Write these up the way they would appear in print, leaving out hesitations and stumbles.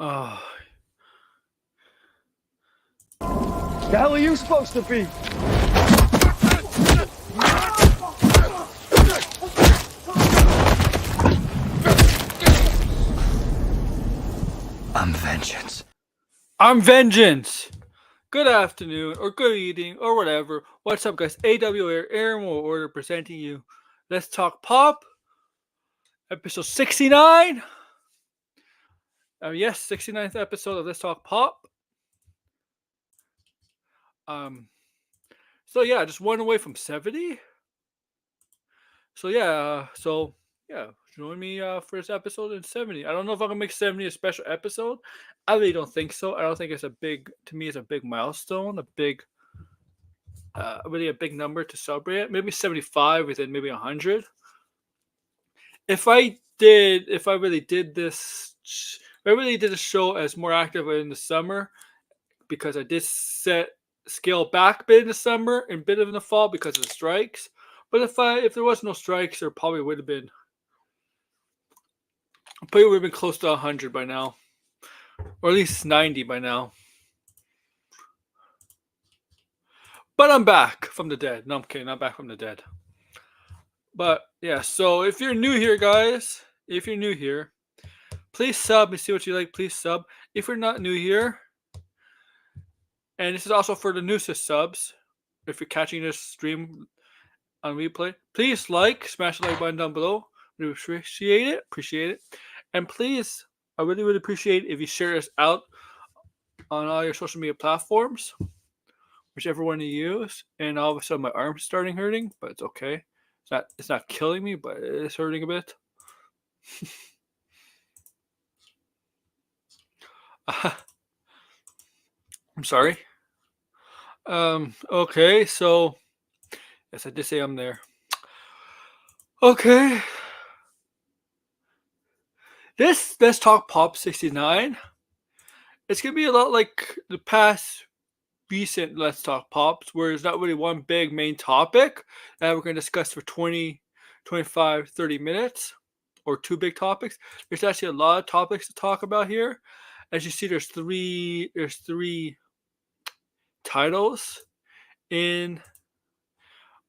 Oh, The hell are you supposed to be? I'm vengeance. I'm vengeance. Good afternoon, or good evening, or whatever. What's up, guys? AWA Aaron will order presenting you. Let's talk pop. Episode 69. Yes, 69th episode of Let's Talk Pop. So yeah, just one away from 70. So yeah, join me for this episode in 70. I don't know if I can make 70 a special episode. I really don't think so. I don't think it's a big milestone, really a big number to celebrate. Maybe 75 within maybe 100. If I really did this show as more active in the summer, because I did scale back a bit in the summer and a bit in the fall because of the strikes. But if there was no strikes, there probably would have been close to 100 by now, or at least 90 by now. But I'm back from the dead. No, I'm kidding. I'm back from the dead. But yeah, so if you're new here, guys, please sub and see what you like. Please sub. If you're not new here, and this is also for the newest subs, if you're catching this stream on replay, please smash the like button down below. We appreciate it. And please, I really, really appreciate it if you share this out on all your social media platforms, whichever one you use. And all of a sudden my arm's starting hurting, but it's okay. It's not killing me, but it is hurting a bit. I'm sorry. Okay, so yes, I did say I'm there. Okay. This Let's Talk Pop 69. It's gonna be a lot like the past recent Let's Talk Pops, where there's not really one big main topic that we're gonna discuss for 20, 25, 30 minutes, or two big topics. There's actually a lot of topics to talk about here. As you see, there's three titles in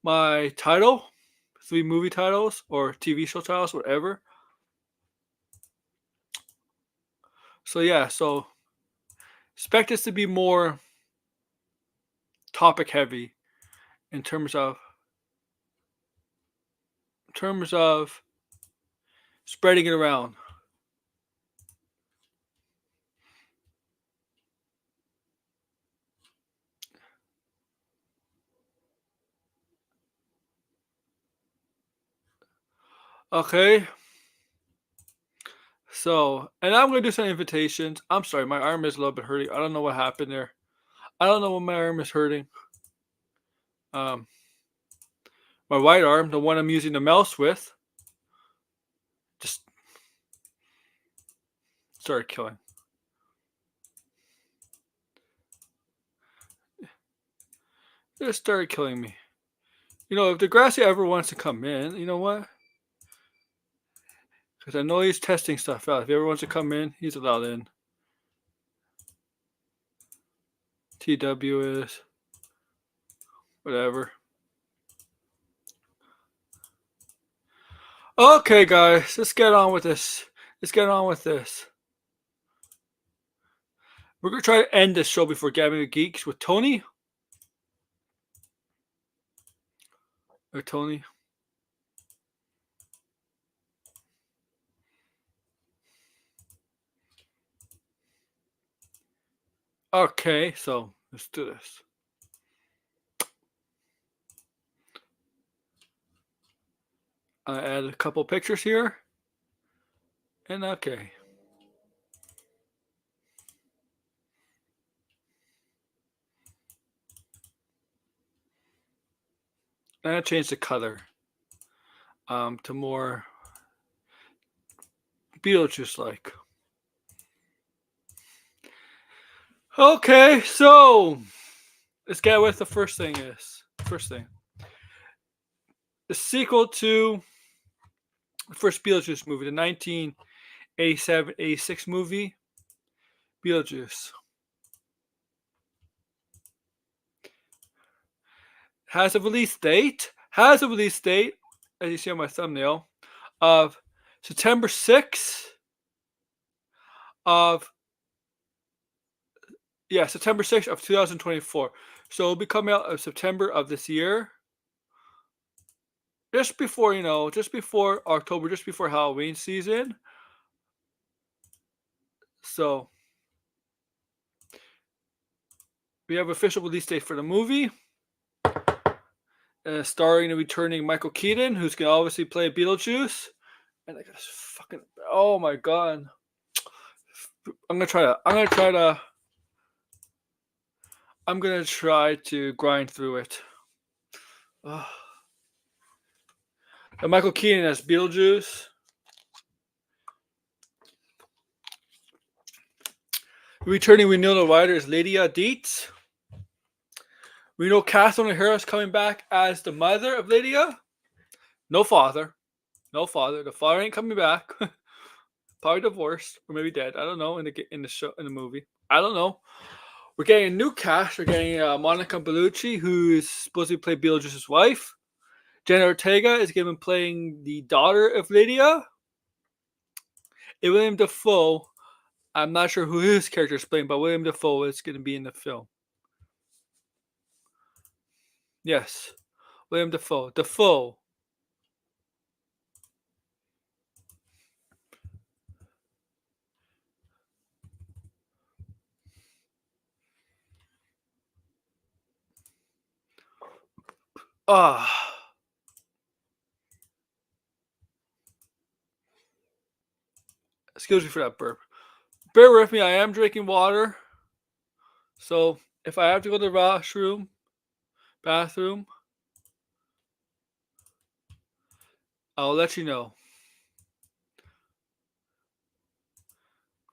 my title, 3 movie titles or TV show titles, whatever. So yeah, so expect this to be more topic heavy in terms of spreading it around. Okay. So, and I'm going to do some invitations. I'm sorry, my arm is a little bit hurting. I don't know what happened there. I don't know what my arm is hurting. My right arm, the one I'm using the mouse with, just started killing. It started killing me. You know, if Degrassi ever wants to come in, you know what? Because I know he's testing stuff out. If he ever wants to come in, he's allowed in. TW is whatever. Okay, guys, let's get on with this. We're going to try to end this show before Gabbing with Geeks with Tony. Or Tony. Okay, so let's do this. I add a couple pictures here. And okay. And I change the color to more Beetlejuice like. Okay, so let's get with the first thing. The sequel to the first Beetlejuice movie, the 1987-86 movie, Beetlejuice. Has a release date, as you see on my thumbnail, of September 6th of September 6th of 2024. So it'll be coming out of September of this year. Just before, just before October, just before Halloween season. So we have official release date for the movie. Starring and returning Michael Keaton, who's gonna obviously play Beetlejuice. And I got fucking, oh my god. I'm gonna try to grind through it. And Michael Keaton as Beetlejuice. Returning Winona Ryder as Lydia Dietz. We know Catherine O'Hara is coming back as the mother of Lydia. No father. The father ain't coming back. Probably divorced or maybe dead. I don't know. In the movie, I don't know. We're getting a new cast. We're getting Monica Bellucci, who is supposed to play Beetlejuice's wife. Jenna Ortega is going to be playing the daughter of Lydia. And Willem Dafoe, I'm not sure who his character is playing, but Willem Dafoe is going to be in the film. Yes, Willem Dafoe. Excuse me for that burp. Bear with me, I am drinking water. So if I have to go to the bathroom, I'll let you know.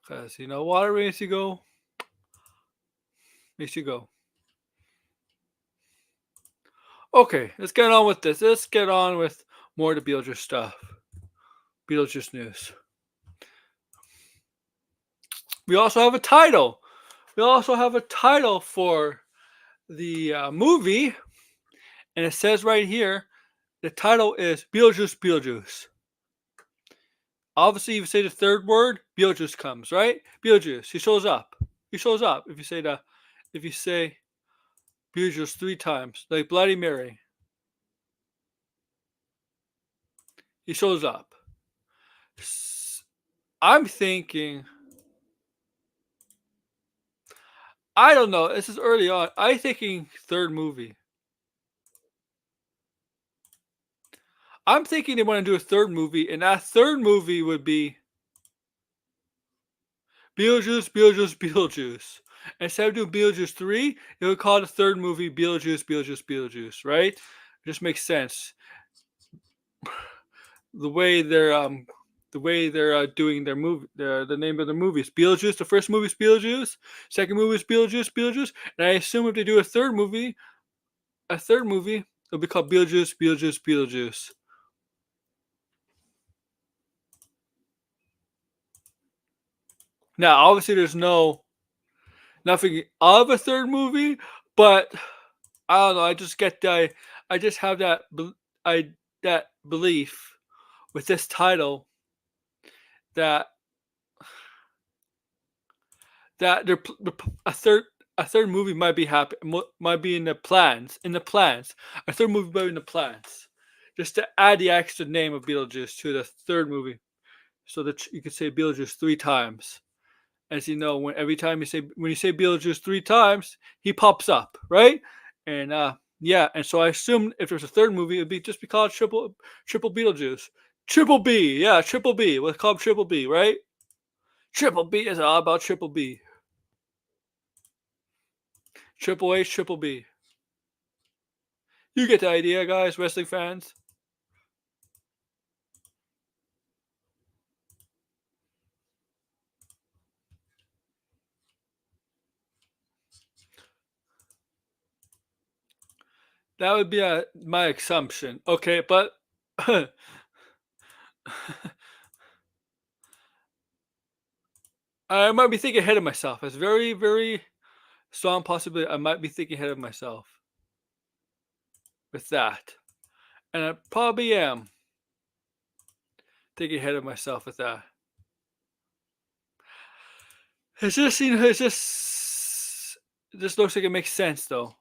Because, water makes you go. Okay, let's get on with this. Let's get on with more of the Beetlejuice stuff. Beetlejuice news. We also have a title. For the movie. And it says right here, the title is Beetlejuice. Obviously, if you say the third word, Beetlejuice comes, right? Beetlejuice, he shows up. If you say Beetlejuice 3 times, like Bloody Mary, he shows up. I'm thinking, I don't know. This is early on. I'm thinking third movie. I'm thinking they want to do a third movie, and that third movie would be Beetlejuice. Instead of doing Beetlejuice 3, it would call the third movie Beetlejuice, right? It just makes sense. The way they're doing their movie, the name of the movie is Beetlejuice. The first movie is Beetlejuice. Second movie is Beetlejuice. And I assume if they do a third movie, it'll be called Beetlejuice. Now, obviously, there's nothing of a third movie, but I don't know. I just have that belief with this title that a third movie might be in the plans. A third movie might be in the plans, just to add the extra name of Beetlejuice to the third movie, so that you could say Beetlejuice 3 times. As you know, when you say Beetlejuice 3 times, he pops up, right? And and so I assume if there's a third movie, it'd be called Triple Beetlejuice. Triple B, yeah, Triple B. What's called Triple B, right? Triple B is all about Triple B. Triple H, Triple B. You get the idea, guys, wrestling fans. That would be my assumption. Okay, but I might be thinking ahead of myself. It's very, very strong possibility. I might be thinking ahead of myself with that, and I probably am thinking ahead of myself with that. It's just, it just looks like it makes sense though.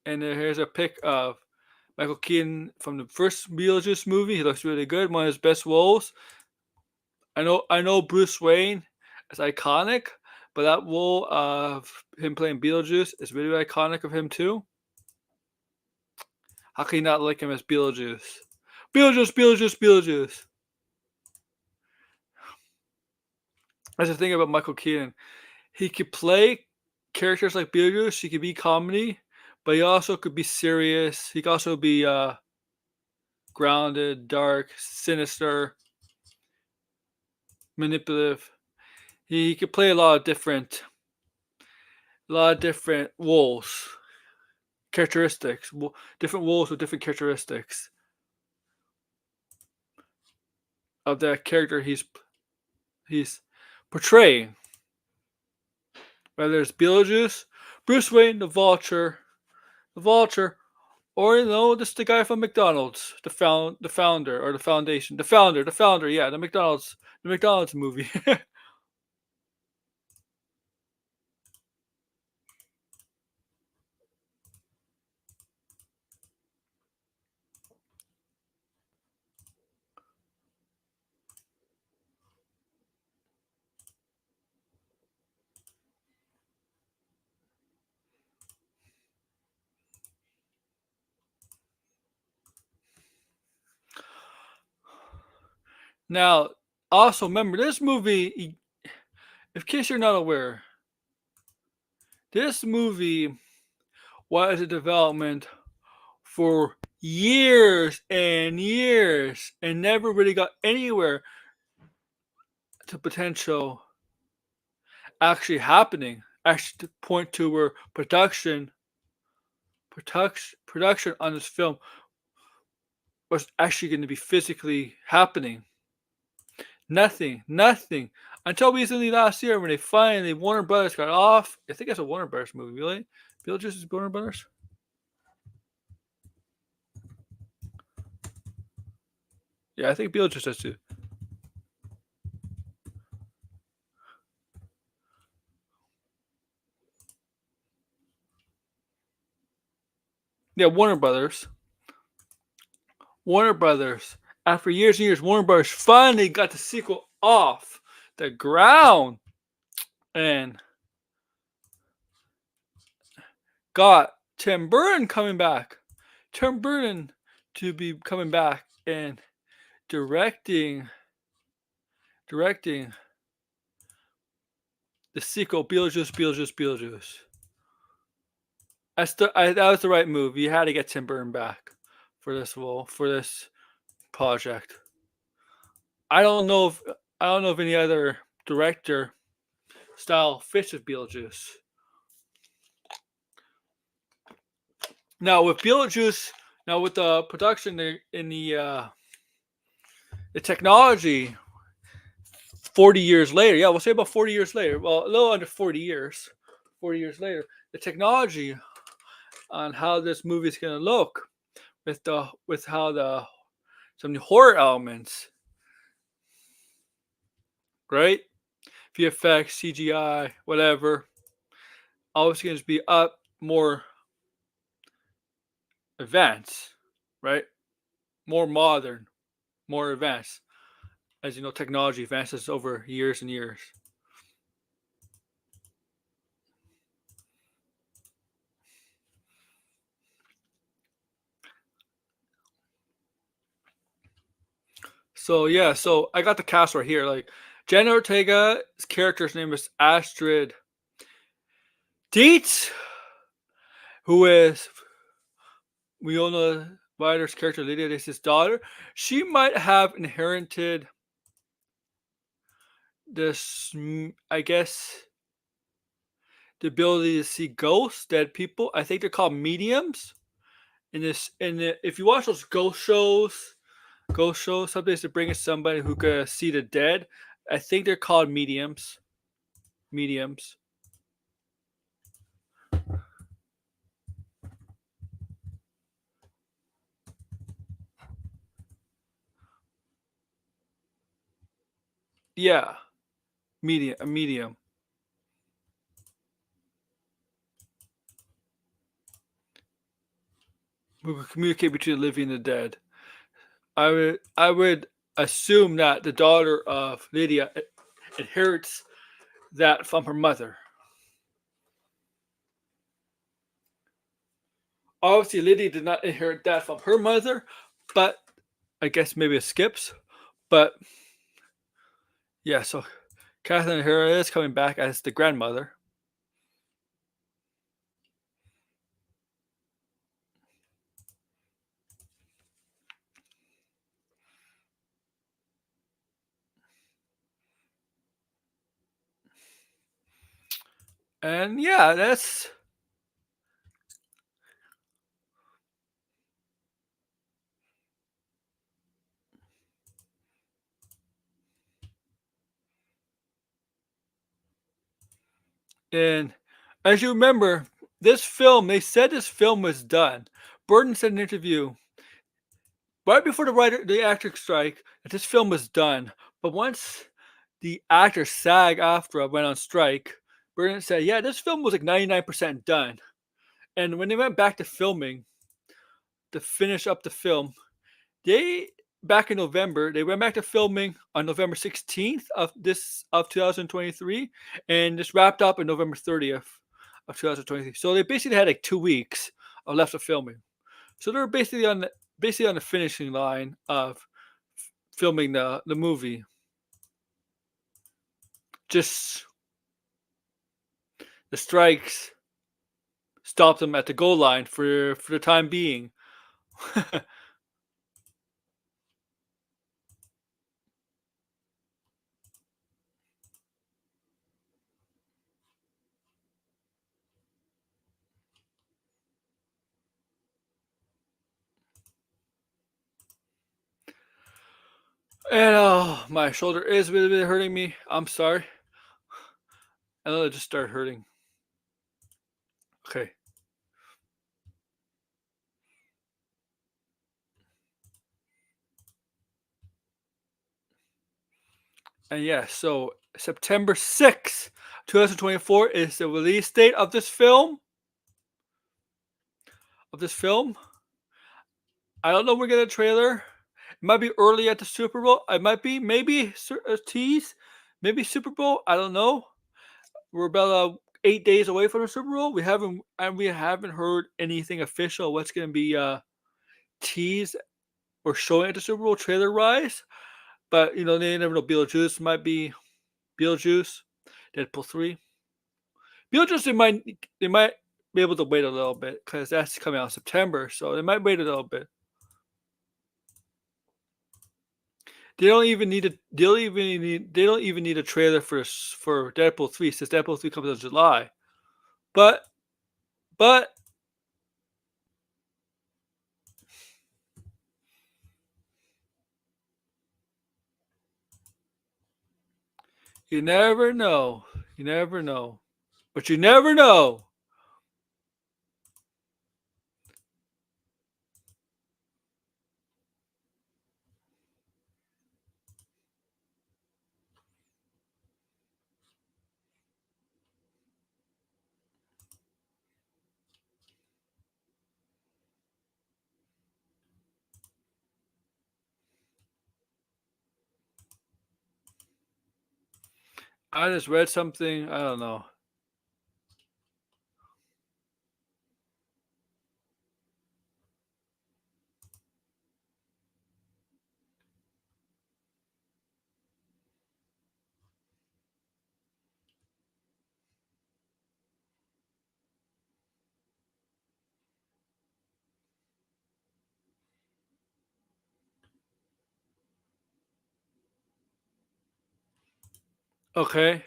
And here's a pic of Michael Keaton from the first Beetlejuice movie. He looks really good. One of his best roles. I know Bruce Wayne is iconic, but that role of him playing Beetlejuice is really iconic of him too. How can you not like him as Beetlejuice? Beetlejuice. That's the thing about Michael Keaton. He could play characters like Beetlejuice. He could be comedy, but he also could be serious. He could also be grounded, dark, sinister, manipulative. He could play a lot of different roles, characteristics, different roles with different characteristics of that character he's portraying. Whether it's Beetlejuice, Bruce Wayne, the Vulture, or just the guy from McDonald's, the founder or the foundation, the founder, yeah, the McDonald's movie. Now, also remember this movie. In case you're not aware, this movie was a development for years and years and never really got anywhere to potential actually happening. Actually, to point to where production on this film was actually going to be physically happening. Nothing until recently last year when they finally Warner Brothers got off. I think it's a Warner Brothers movie, really. Beetlejuice is Warner Brothers. Yeah, I think Beetlejuice does too. Yeah, Warner Brothers. After years and years, Warner Brothers finally got the sequel off the ground and got Tim Burton coming back. Tim Burton to be coming back and directing the sequel, Beetlejuice. That was the right move. You had to get Tim Burton back for this role, for this project. I don't know if any other director style fits with Beetlejuice. Now with Beetlejuice, with the production in the technology, 40 years later, we'll say about 40 years later. Well, a little under 40 years. 40 years later, the technology on how this movie is going to look with how some horror elements, right? VFX, CGI, whatever, always going to be up more advanced, right? More modern, more advanced. As you know, technology advances over years and years. So yeah, so I got the cast right here. Like Jenna Ortega's character's name is Astrid Dietz, who is Winona Ryder's character, Lydia Dace's daughter. She might have inherited this, I guess, the ability to see ghosts, dead people. I think they're called mediums. If you watch those ghost shows, ghost show. Some days they're bringing somebody who could see the dead. I think they're called mediums. Mediums. Yeah, medium. A medium. Who can communicate between the living and the dead. I would assume that the daughter of Lydia inherits that from her mother. Obviously, Lydia did not inherit that from her mother, but I guess maybe it skips. But yeah, so Kathleen O'Hara is coming back as the grandmother. And yeah, that's and as you remember, this film, they said this film was done. Burton said in an interview right before the actor strike that this film was done. But once the actor SAG-AFTRA went on strike, Burton said, "Yeah, this film was like 99% done." And when they went back to filming to finish up the film, they back in November, they went back to filming on November 16th of 2023, and just wrapped up on November 30th of 2023. So they basically had like 2 weeks left of filming. So they're basically on the finishing line of filming the movie. Just the strikes stopped them at the goal line for the time being. And oh, my shoulder is a bit hurting me. I'm sorry. I know it just started hurting. Okay. And yeah, so September 6th, 2024 is the release date of this film. I don't know when we get a trailer. It might be early at the Super Bowl. It might be maybe a tease. Maybe Super Bowl. I don't know. We're about 8 days away from the Super Bowl. We haven't heard anything official. What's going to be teased or showing at the Super Bowl trailer wise? But you know, they never know. Beetlejuice might be Beetlejuice. Deadpool 3. Beetlejuice they might be able to wait a little bit because that's coming out in September, so they might wait a little bit. They don't even need a trailer for Deadpool 3 since Deadpool 3 comes out in July. But you never know. You never know. But you never know. I just read something. I don't know. Okay.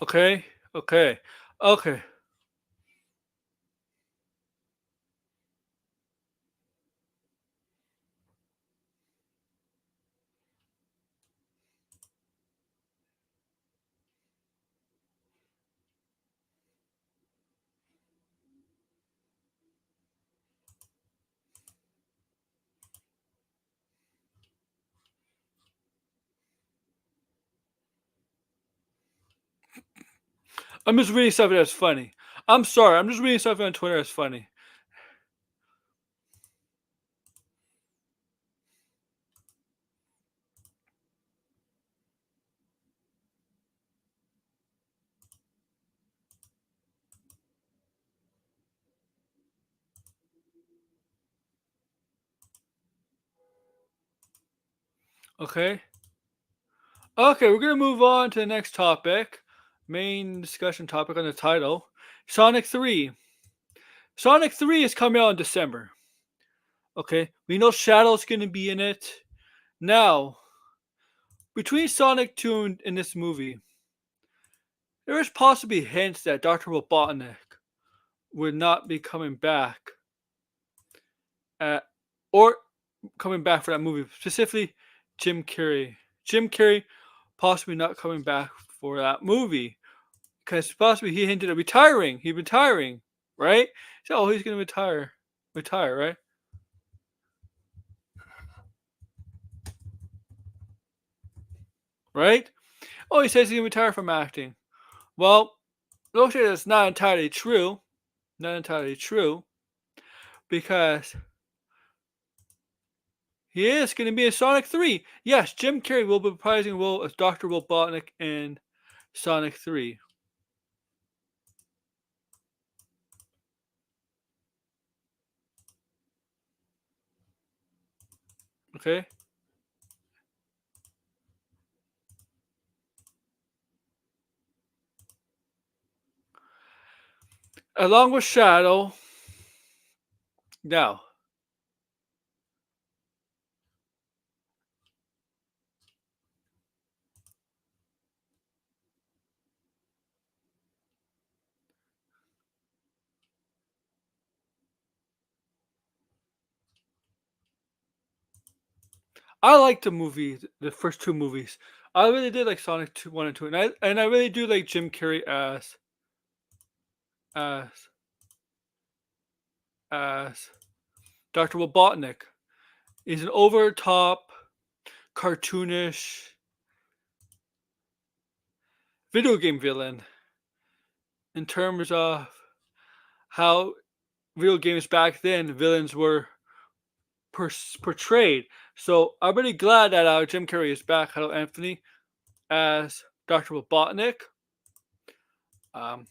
Okay, okay, okay, I'm just reading stuff that's funny. I'm sorry, I'm just reading stuff on Twitter that's funny. Okay. Okay, we're gonna move on to the next topic. Main discussion topic on the title. Sonic 3. Sonic 3 is coming out in December. Okay. We know Shadow's gonna be in it. Now, between Sonic 2 and this movie, there is possibly hints that Dr. Robotnik would not be coming back at, or coming back for that movie. Specifically, Jim Carrey. Jim Carrey possibly not coming back for that movie. Because possibly he hinted at retiring. He's retiring, right? So, oh, he's gonna retire. Retire, right? Right? Oh, he says he's gonna retire from acting. Well, looks like that's not entirely true. Not entirely true. Because he is going to be in Sonic 3. Yes, Jim Carrey will be reprising the role as Dr. Robotnik in Sonic 3. Okay? Along with Shadow. Now, I like the movie, the first two movies. I really did like Sonic 2, 1 and 2. And I really do like Jim Carrey as as Dr. Robotnik. He's an over top, cartoonish video game villain in terms of how video games back then villains were portrayed. So I'm really glad that Jim Carrey is back. Hello, Anthony, as Dr. Robotnik. Um,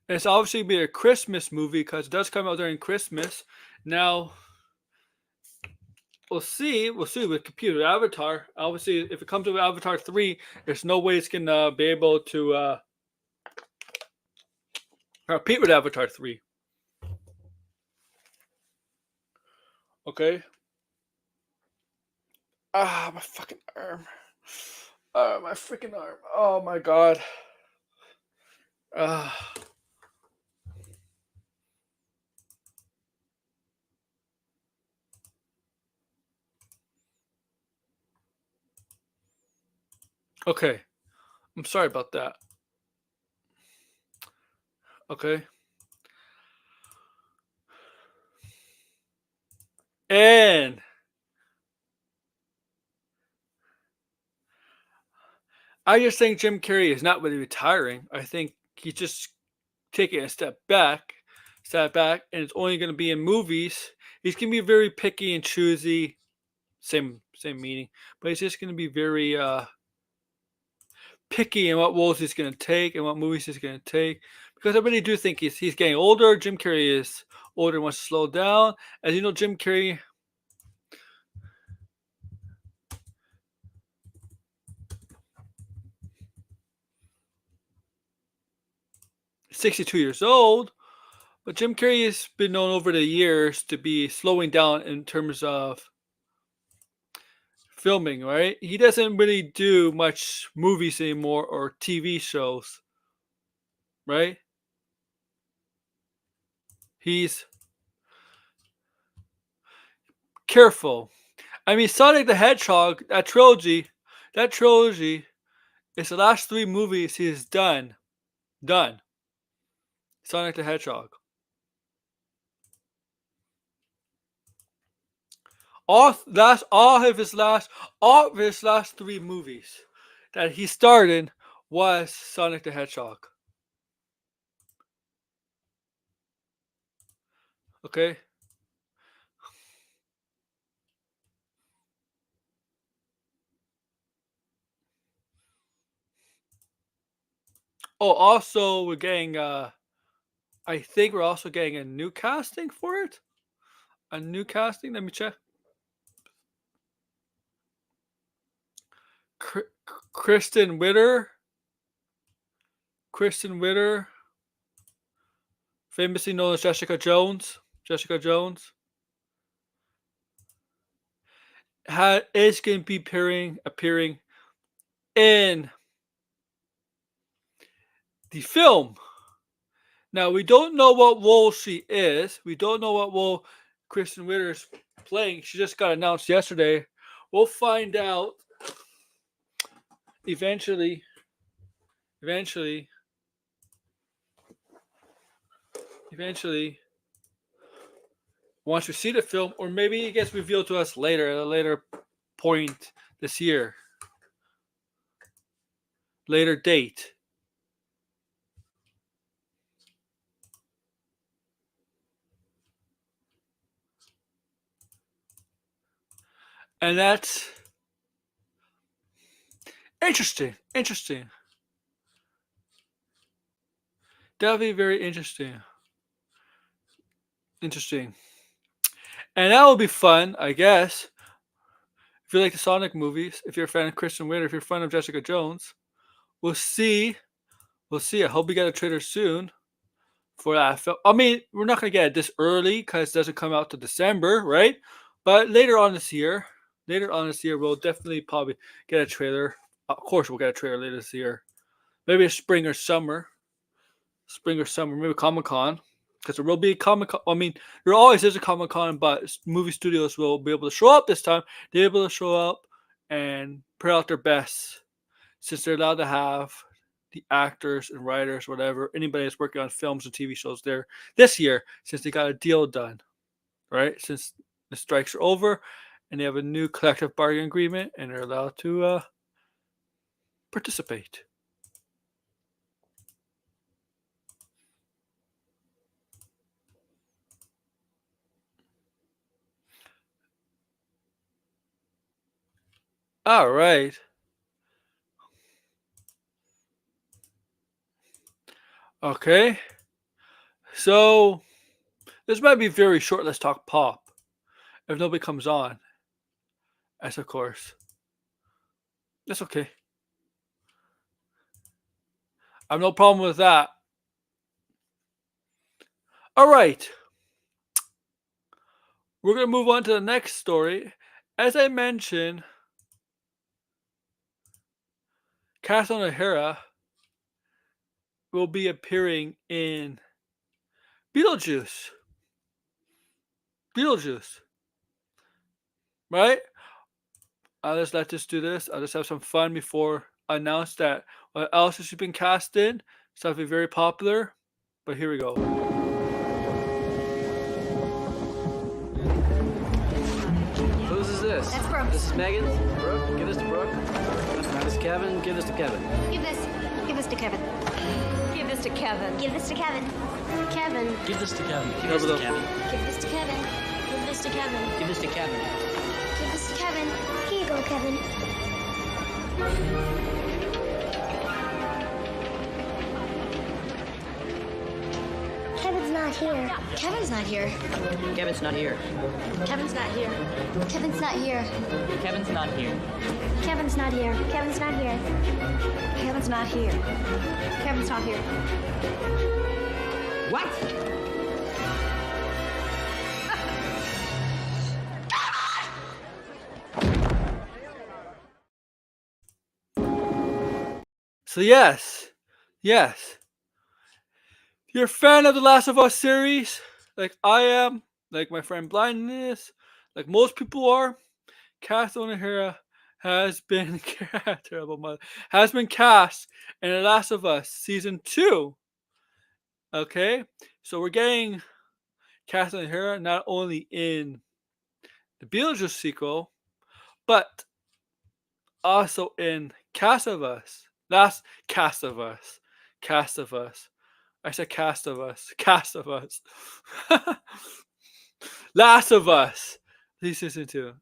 it's obviously be a Christmas movie because it does come out during Christmas. Now we'll see. We'll see with computer Avatar. Obviously, if it comes to Avatar 3, there's no way it's gonna be able to compete with Avatar 3. Okay. Ah, my fucking arm. My freaking arm. Oh my god. Ah. Okay. I'm sorry about that. Okay. And I just think Jim Carrey is not really retiring. I think he's just taking a step back, and it's only going to be in movies. He's going to be very picky and choosy. Same meaning, but he's just going to be very picky in what roles he's going to take and what movies he's going to take. Because I really do think he's getting older. Jim Carrey is older and wants to slow down. As you know, Jim Carrey. 62 years old. But Jim Carrey has been known over the years to be slowing down in terms of filming, right? He doesn't really do much movies anymore or TV shows, right? He's careful. I mean, Sonic the Hedgehog, that trilogy is the last 3 movies he's done. Sonic the Hedgehog. All of his last 3 movies that he starred in was Sonic the Hedgehog. Okay? Oh, also we're getting I think we're also getting a new casting for it. A new casting, let me check. Kristen Witter, famously known as Jessica Jones, is going to be appearing in the film. Now, we don't know what role she is. We don't know what role Kristen Witter is playing. She just got announced yesterday. We'll find out eventually. Once we see the film, or maybe it gets revealed to us later, at a later point this year. Later date. And that's interesting. That'll be very interesting. And that will be fun, I guess. If you like the Sonic movies, if you're a fan of Kristen Witter, if you're a fan of Jessica Jones, we'll see. I hope we get a trailer soon for that film. I mean, we're not going to get it this early because it doesn't come out to December, right? But later on this year, we'll definitely probably get a trailer. Of course, we'll get a trailer later this year. Maybe spring or summer. Maybe Comic-Con. Because there will be a Comic-Con. I mean, there always is a Comic-Con, but movie studios will be able to show up this time. They're able to show up and put out their best. Since they're allowed to have the actors and writers, whatever, anybody that's working on films and TV shows there this year, since they got a deal done. Right? Since the strikes are over and they have a new collective bargaining agreement and they're allowed to participate. All right. Okay. So this might be very short. Let's talk pop. If nobody comes on, as of course. That's okay. I have no problem with that. All right. We're going to move on to the next story. As I mentioned, Catherine O'Hara will be appearing in Beetlejuice. Right? Let's just do this. I'll just have some fun before I announce that what else has she been cast in. Something very popular. But here we go. Whose is this? That's Brooke. This is Megan. Brooke, give this to Brooke. This is Kevin. Give this to Kevin. Give this to Kevin. Give this to Kevin. Give this to Kevin. Kevin. Give this to Kevin. Give Over this to the- Kevin. Give this to Kevin. Give this to Kevin. Give this to Kevin. Give this to Kevin. Here you go, Kevin. Kevin's not not here. Kevin's not here. Kevin's not here. Kevin's not here. Kevin's not here. Kevin's not here. Kevin's not here. Kevin's not here. Kevin's not here. Kevin's not here. What? So yes, if you're a fan of the Last of Us series, like I am, like my friend Blindness, like most people are, Catherine O'Hara has been has been cast in The Last of Us season 2. Okay, so we're getting Catherine O'Hara not only in the Beetlejuice sequel, but also in Cast of Us. Last Cast of Us. Cast of Us. I said Cast of Us. Cast of Us. Last of Us. Season 2.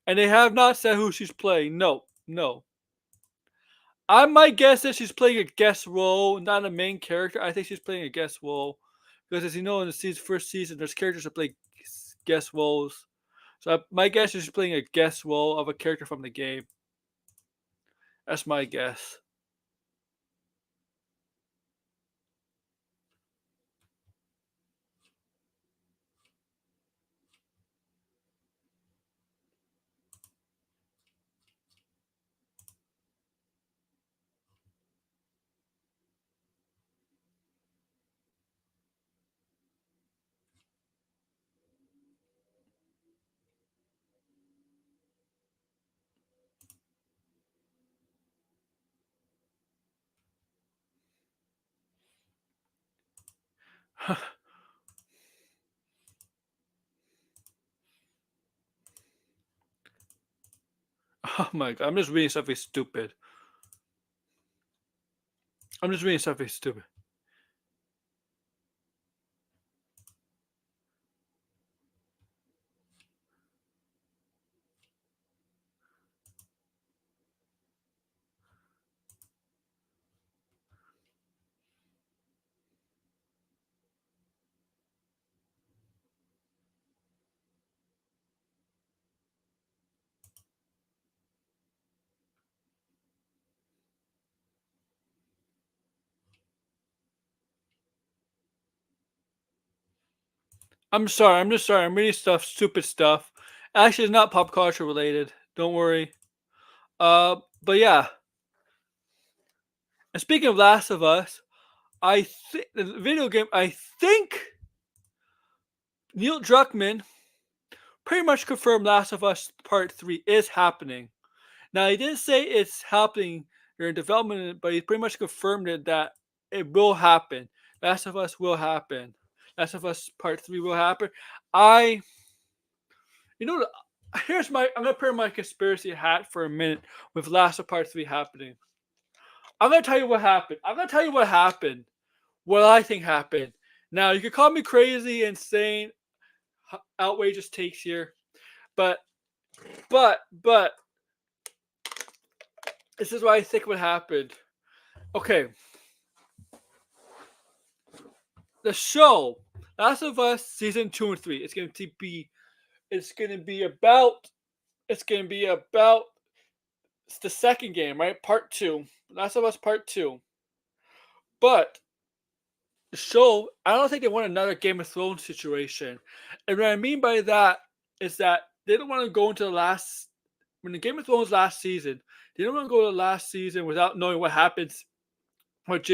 And they have not said who she's playing. No. I might guess that she's playing a guest role, not a main character. I think she's playing a guest role. Because as you know, in the first season, there's characters that play guest roles. So my guess is she's playing a guest role of a character from the game. That's my guess. Oh my god, I'm just reading something stupid. I'm sorry. I'm reading stupid stuff. Actually, it's not pop culture related. Don't worry. But yeah. And speaking of Last of Us, I think the video game. I think Neil Druckmann pretty much confirmed Last of Us Part 3 is happening. Now he didn't say it's happening during development, but he pretty much confirmed it that it will happen. Last of Us will happen. Last of Us Part 3 will happen. I'm gonna put my conspiracy hat for a minute with Last of Part 3 happening. I'm gonna tell you what happened. What I think happened. Now you could call me crazy, insane, outrageous takes here, but this is what I think would happen. Okay. The show, Last of Us season 2 and 3, it's gonna be about it's the second game, right? Part 2. Last of Us Part 2. But the show, I don't think they want another Game of Thrones situation. And what I mean by that is that they don't want to go into when the Game of Thrones last season, they don't want to go to the last season without knowing what happens, what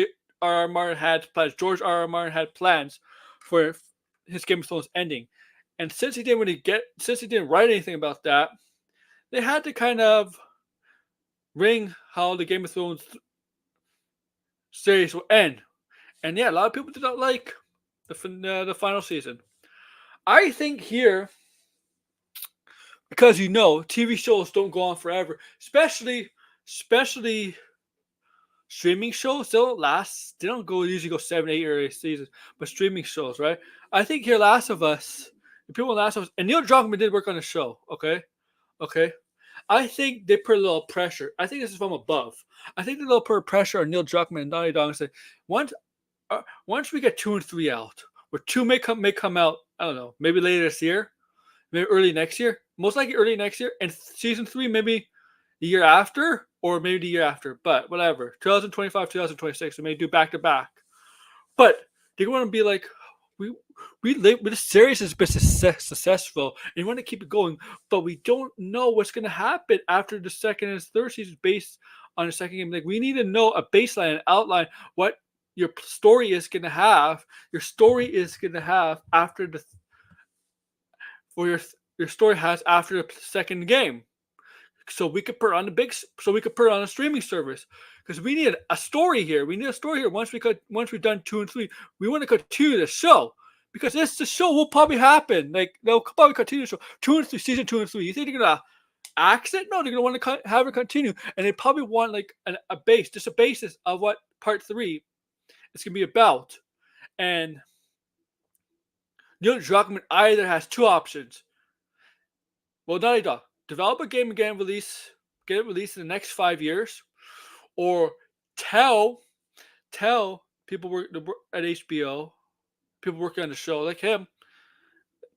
R.R. Martin had plans. George R.R. Martin had plans for his Game of Thrones ending. And since he didn't write anything about that, they had to kind of ring how the Game of Thrones series will end. And yeah, a lot of people did not like the final season. I think here, because TV shows don't go on forever, especially streaming shows. They don't last. They don't usually go 7, 8, or 8 seasons. But streaming shows, right? I think here, Last of Us, the people in Last of Us, and Neil Druckmann did work on the show. Okay. I think they put a little pressure. I think this is from above. I think they put pressure on Neil Druckmann and Naughty Dog and say, once we get 2 and 3 out, where 2 may come out. I don't know, maybe later this year, maybe early next year. Most likely early next year, and season 3 maybe the year after, or maybe the year after. But whatever, 2025, 2026, we may do back to back. But they're going to be like, this series has been successful, and you want to keep it going, but we don't know what's going to happen after the second and third season based on the second game. Like, we need to know a baseline, an outline, what your story is going to have. Your story is going to have after the, or your story has after the second game. So we could put it on a streaming service, because we need a story here. We need a story here. Once we've done 2 and 3, we want to continue the show, because the show will probably happen. Like, they'll probably continue the show 2 and 3, season 2 and 3. You think they're gonna axe it? No, they're gonna want to have it continue, and they probably want like a basis of what part 3 is gonna be about. And Neil Druckmann either has 2 options. Well, Naughty Dog, develop a game again, get it released in the next 5 years, or tell people at HBO, people working on the show like him,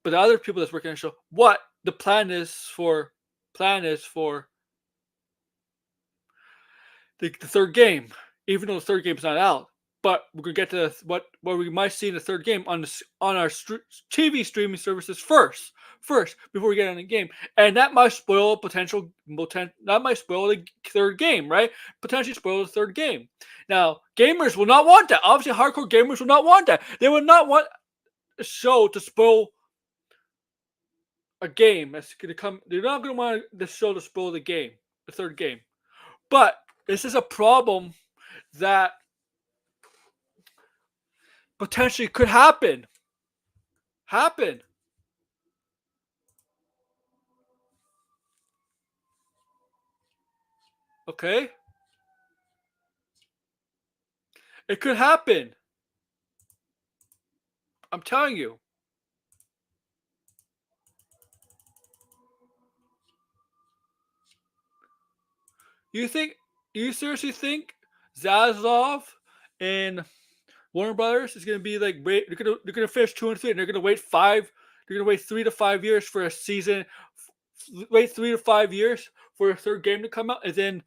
but the other people that's working on the show, what the plan is for the third game, even though the third game's not out. But we're gonna get to what we might see in the third game on our TV streaming services first before we get on the game, and that might spoil that might spoil the third game, right? Potentially spoil the third game. Now, gamers will not want that. Obviously, hardcore gamers will not want that. They would not want a show to spoil a game that's gonna come. They're not gonna want the show to spoil the game, the third game. But this is a problem that potentially could happen. Okay? It could happen. I'm telling you. You seriously think Zaslav and Warner Brothers is going to be like, they're going to finish 2 and 3, and they're going to wait 3 to 5 years for a season, wait 3 to 5 years for a third game to come out, and then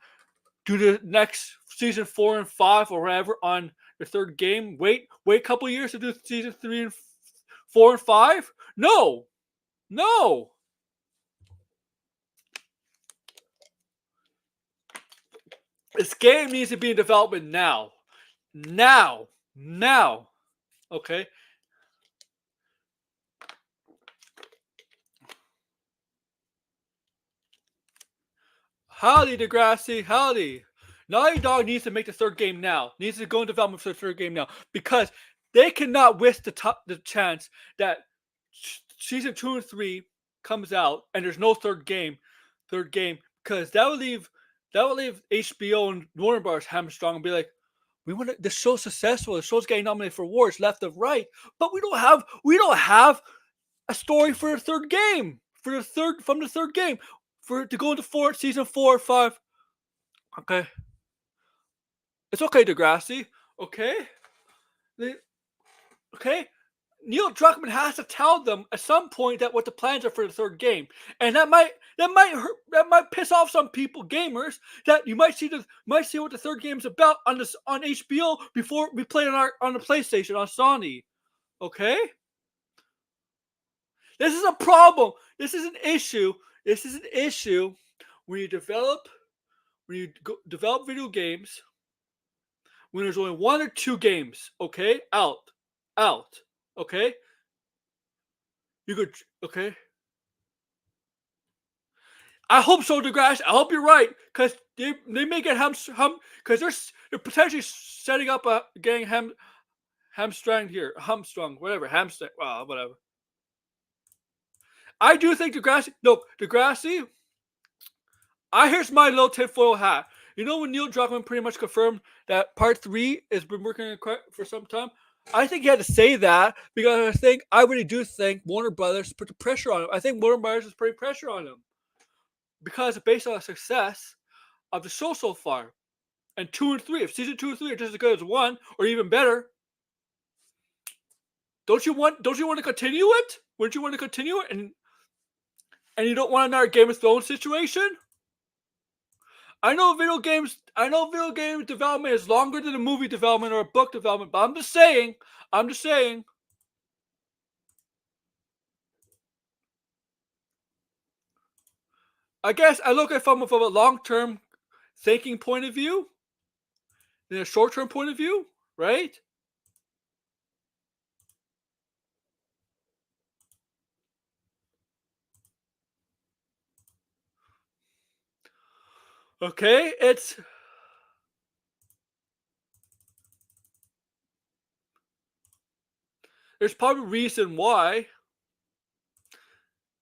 do the next season 4 and 5 or whatever on the third game? Wait a couple years to do season 3 and 4 and 5? No. This game needs to be in development now. Okay? Howdy, Degrassi. Howdy. Naughty Dog needs to make the third game now. Needs to go in development for the third game now. Because they cannot risk the chance that season 2 and 3 comes out and there's no third game. Because that would leave HBO and Warner Bros. Hamstrung and be like, the show's successful. The show's getting nominated for awards left and right, but we don't have a story for the third game. From the third game for it to go into season 4 or 5. Okay, it's okay, Degrassi. Okay. Neil Druckmann has to tell them at some point that what the plans are for the third game, and that might piss off some people, gamers, that you might see what the third game is about on HBO before we play on the PlayStation, on Sony. Okay, this is a problem. This is an issue when you develop video games when there's only 1 or 2 games. Okay, out. Okay? You could, okay? I hope so, Degrassi. I hope you're right, because they may get because they're potentially setting up getting hamstrung here, whatever. I do think Degrassi. Here's my little tinfoil hat. You know, when Neil Druckmann pretty much confirmed that part 3 has been working for some time, I think he had to say that because I really do think Warner Brothers put the pressure on him. I think Warner Brothers is putting pressure on him because based on the success of the show so far, and 2 and 3, if season 2 and 3 are just as good as 1 or even better, Don't you want to continue it? Wouldn't you want to continue it? And you don't want another Game of Thrones situation? I know video games development is longer than a movie development or a book development, but I'm just saying. I guess I look at it from a long-term thinking point of view, than a short-term point of view, right? Okay, there's probably a reason why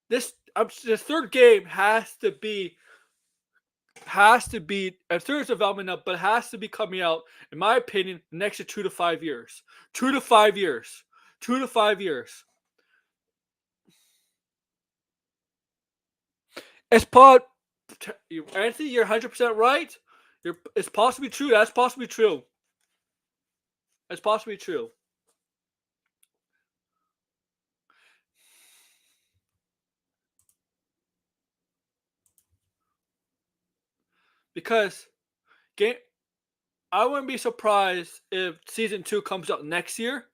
this third game has to be a third development up, but has to be coming out, in my opinion, the next 2 to 5 years. 2 to 5 years. 2 to 5 years. It's probably, Anthony, you're 100% right. It's possibly true. That's possibly true. That's possibly true. Because I wouldn't be surprised if season 2 comes out next year.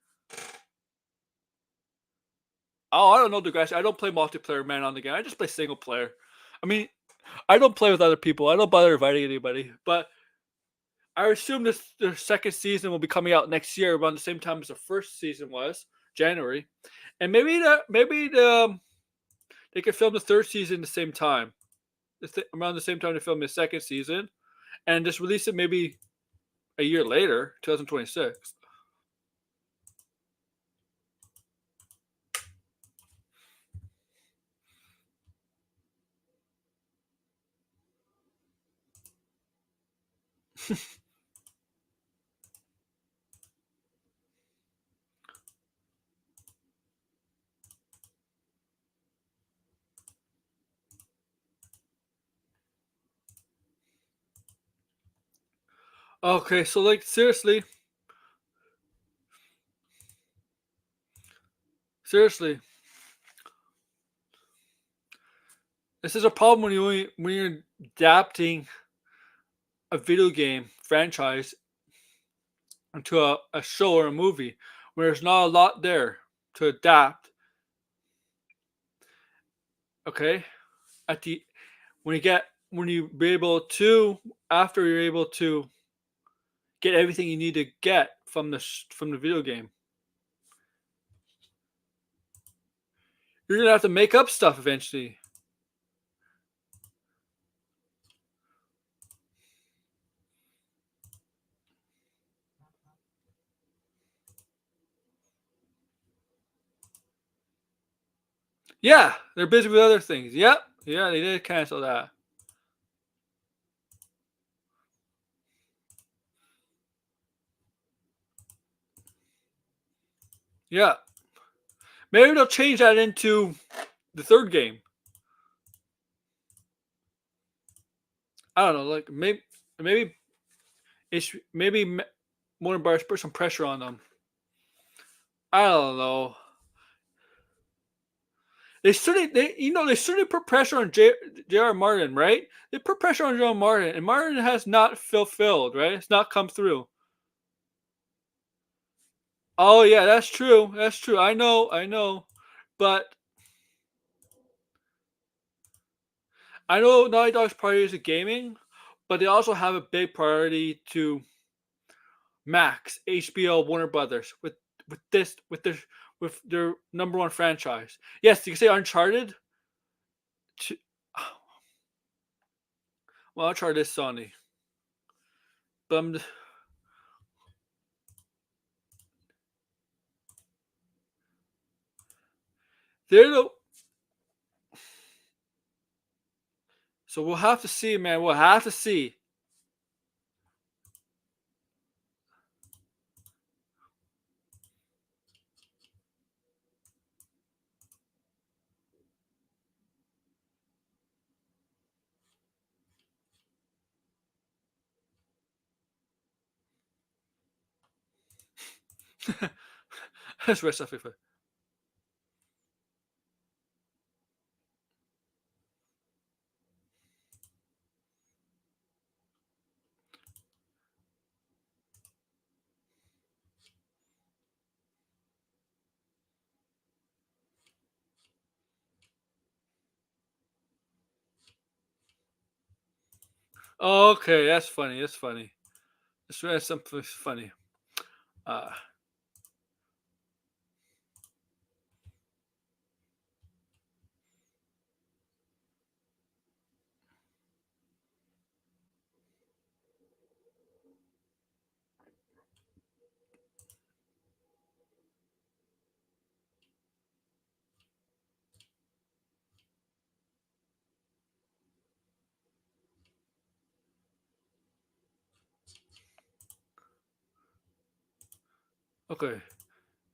Oh, I don't know, the guys. I don't play multiplayer, man, on the game. I just play single player. I mean, I don't play with other people. I don't bother inviting anybody. But I assume the second season will be coming out next year around the same time as the first season was, January. And maybe they could film the third season at the same time. Around the same time they film the second season. And just release it maybe a year later, 2026. Okay, so like seriously, this is a problem when you're adapting a video game franchise into a show or a movie where there's not a lot there to adapt. Okay, at the when you be able to after you're able to get everything you need to get from the video game, you're gonna have to make up stuff eventually. Yeah, they're busy with other things. Yep. Yeah, they did cancel that. Yeah. Maybe they'll change that into the third game. I don't know. Like maybe Warner Bros. Put some pressure on them. I don't know. They certainly put pressure on J.R. Martin, right? They put pressure on J.R. Martin, and Martin has not fulfilled, right? It's not come through. Oh yeah, that's true. That's true. I know. But I know Naughty Dog's priority is gaming, but they also have a big priority to Max, HBO, Warner Brothers with their number one franchise. Yes, you can say Uncharted. Well, Uncharted is Sony, but they're the. So we'll have to see, man. We'll have to see. That's right, stuff. Okay, that's funny. That's funny. That's something funny. Okay.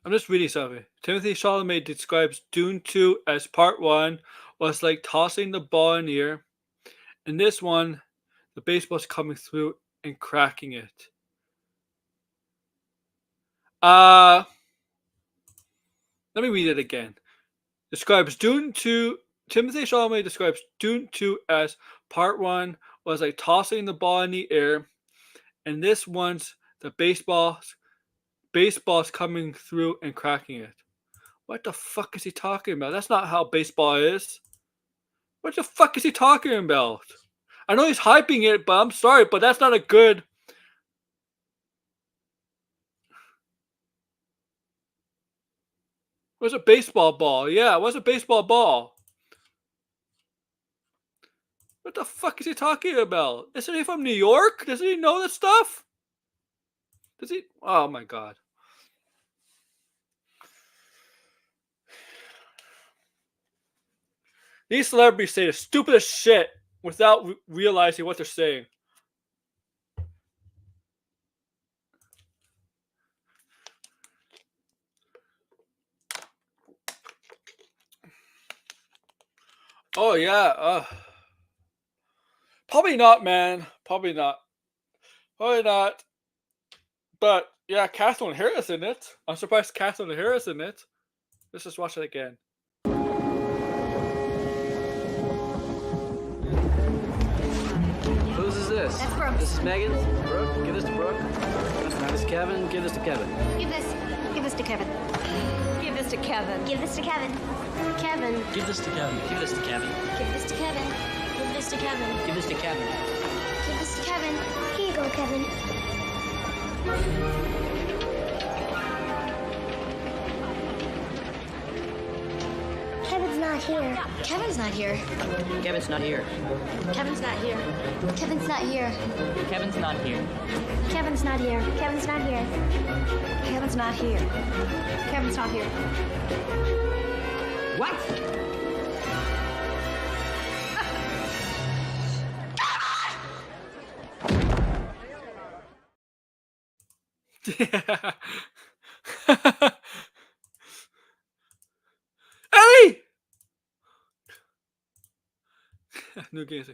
I'm just reading something. Timothy Chalamet describes Dune 2 as part 1 was like tossing the ball in the air. In this one, the baseball's coming through and cracking it. Let me read it again. Describes Dune 2. Timothy Chalamet describes Dune 2 as part 1 was like tossing the ball in the air. And this one's the baseball's coming through and cracking it. What the fuck is he talking about? That's not how baseball is. What the fuck is he talking about? I know he's hyping it, but I'm sorry, but that's not a good. What's a baseball ball? Yeah, what's a baseball ball? What the fuck is he talking about? Isn't he from New York? Doesn't he know this stuff? Does he? Oh my god. These celebrities say the stupidest shit without realizing what they're saying. Oh yeah. Probably not, man. Probably not. Probably not. But yeah, Catherine Harris in it. I'm surprised Catherine Harris in it. Let's just watch it again. Whose is this? That's Brooke's. This is Megan's. Brooke, give this to Brooke. This is Kevin. Give this to Kevin. Give this to Kevin. Give this to Kevin. Give this to Kevin. Kevin. Give this to Kevin. Give this to Kevin. Give this to Kevin. Give this to Kevin. Give this to Kevin. Give this to Kevin. Here you go, Kevin. Kevin's not here. Kevin's not here. Kevin's not here. Kevin's not here. Kevin's not here. Kevin's not here. Kevin's not here. Kevin's not here. Kevin's not here. Kevin's not here. What? Yeah. Ellie! New game.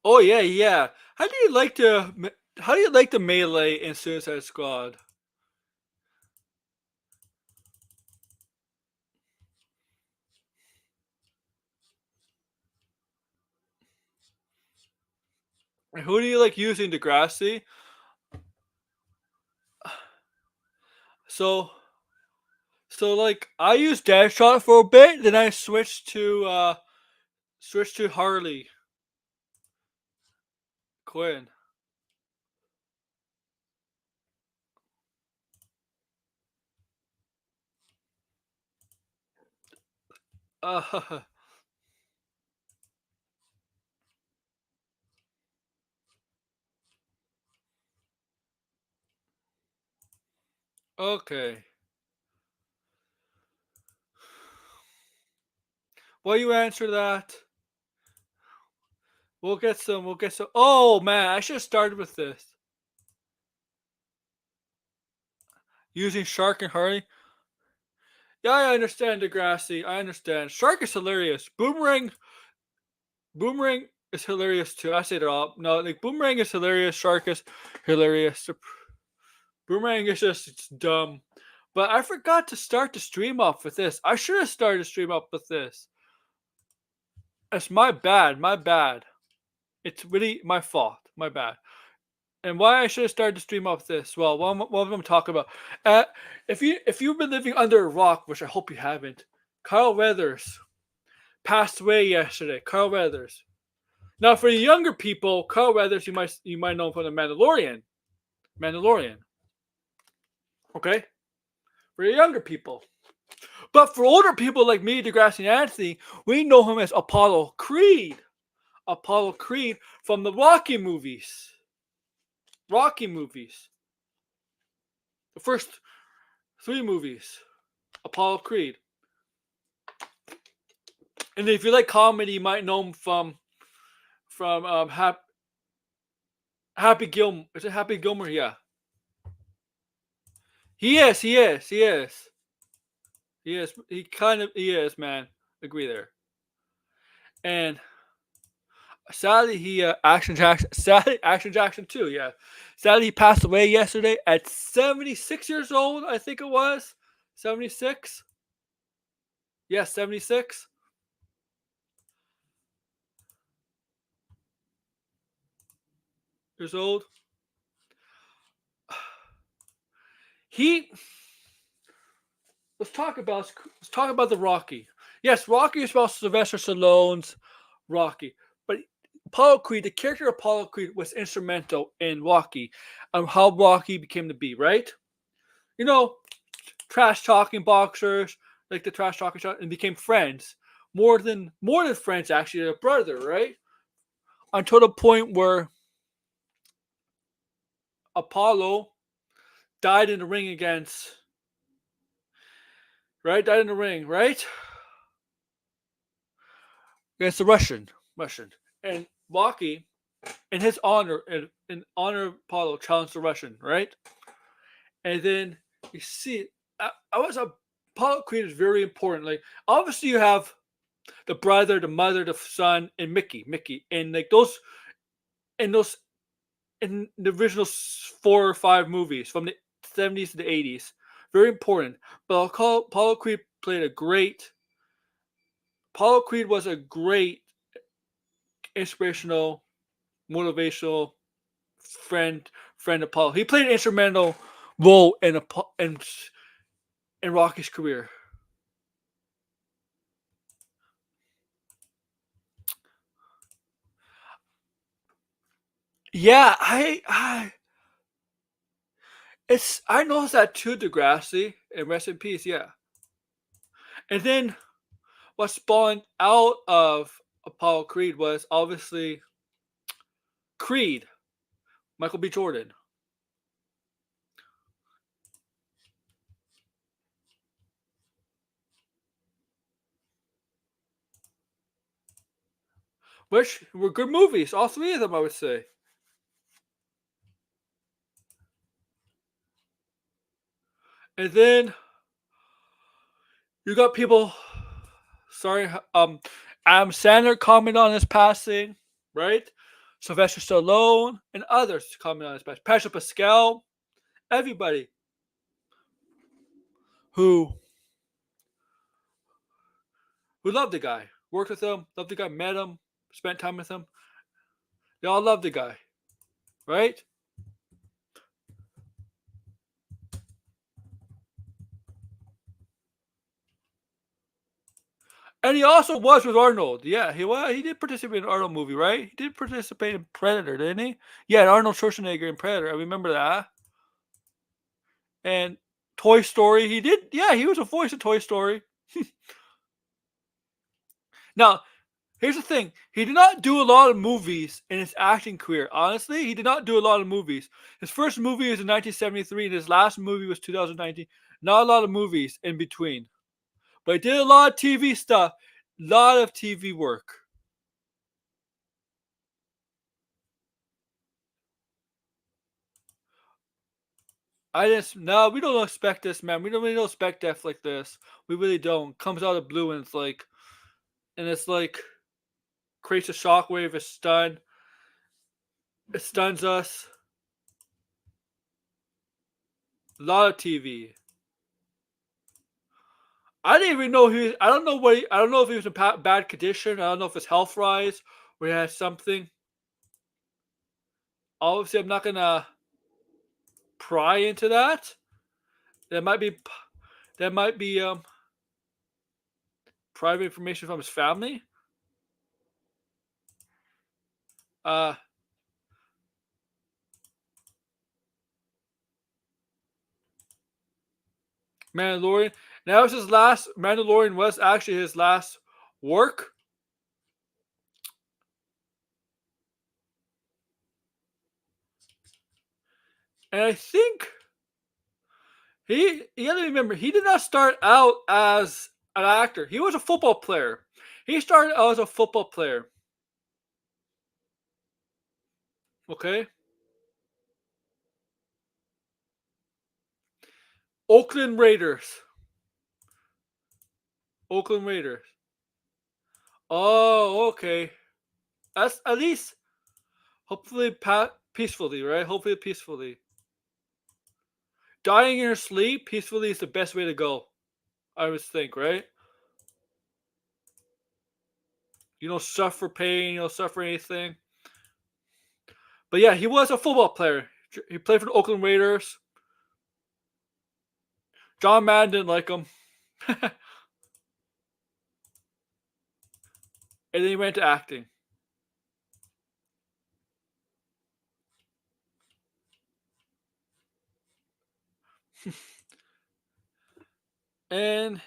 Oh yeah, yeah. How do you like the melee in Suicide Squad? And who do you like using Degrassi? So like I used Deadshot for a bit, then I switched to Harley Quinn. Okay. While you answer that, we'll get some. Oh man, I should have started with this. Using Shark and Harley. Yeah, I understand Degrassi. I understand. Shark is hilarious. Boomerang is hilarious too. I say it all. No, like Boomerang is hilarious. Shark is hilarious. Boomerang is just it's dumb. But I forgot to start the stream off with this. I should have started the stream off with this. It's my bad. My bad. It's really my fault. My bad. And why I should have started the stream off with this? Well, what I'm going to talk about. If you've been living under a rock, which I hope you haven't, Carl Weathers passed away yesterday. Carl Weathers. Now, for the younger people, Carl Weathers, you might know him from the Mandalorian. Okay? For the younger people. But for older people like me, Degrassi and Anthony, we know him as Apollo Creed. Apollo Creed from the Rocky movies. The first 3 movies. Apollo Creed. And if you like comedy, you might know him from Happy Gilmore. Is it Happy Gilmore? Yeah. He is, man. Agree there. And sadly, Action Jackson too, yeah. Sadly, he passed away yesterday at 76 years old, I think it was. 76? Yes, 76. Years old. Let's talk about the Rocky. Yes, Rocky is about Sylvester Stallone's Rocky, but Apollo Creed, the character of Apollo Creed, was instrumental in Rocky, and how Rocky became to be. Right? You know, trash talking boxers, like the trash talking shot, and became friends. More than friends, actually, a brother. Right? Until the point where Apollo died in the ring against. Right? Died in the ring, right? Against the Russian. And Rocky, in his honor, in honor of Apollo, challenged the Russian, right? And then you see, Apollo Creed is very important. Like, obviously you have the brother, the mother, the son, and Mickey. And like in the original 4 or 5 movies from the 70s to the 80s. Very important. But Apollo Creed Apollo Creed was a great inspirational, motivational friend of Paul. He played an instrumental role in Rocky's career. Yeah, I noticed that too, Degrassi, and rest in peace. Yeah, and then what spawned out of Apollo Creed was obviously Creed, Michael B. Jordan. Which were good movies, all 3 of them, I would say. And then you got people. Sorry, Adam Sandler comment on his passing, right? Sylvester Stallone and others comment on his passing. Pasha Pascal, everybody who loved the guy, worked with him, loved the guy, met him, spent time with him. They all loved the guy, right? And he also was with Arnold. Yeah, he did participate in an Arnold movie, right? He did participate in Predator, didn't he? Yeah, Arnold Schwarzenegger in Predator. I remember that. And Toy Story, he did. Yeah, he was a voice in Toy Story. Now, here's the thing. He did not do a lot of movies in his acting career. Honestly, he did not do a lot of movies. His first movie was in 1973, and his last movie was 2019. Not a lot of movies in between. But he did a lot of TV stuff. A lot of TV work. No, we don't expect this, man. We don't really expect death like this. We really don't. Comes out of blue and it's like creates a shockwave, a stun. It stuns us. A lot of TV. I didn't even know he. I don't know what. I don't know if he was in bad condition. I don't know if his health rise or he had something. Obviously, I'm not gonna pry into that. That might be. That might be private information from his family. Mandalorian. That was his last. Mandalorian was actually his last work. And I think you got to remember, he did not start out as an actor. He was a football player. He started out as a football player. Okay. Oakland Raiders. Oakland Raiders. Oh, okay. That's at least hopefully peacefully, right? Hopefully peacefully. Dying in your sleep peacefully is the best way to go, I would think, right? You don't suffer pain, you don't suffer anything. But yeah, he was a football player. He played for the Oakland Raiders. John Madden didn't like him. And then he went to acting. And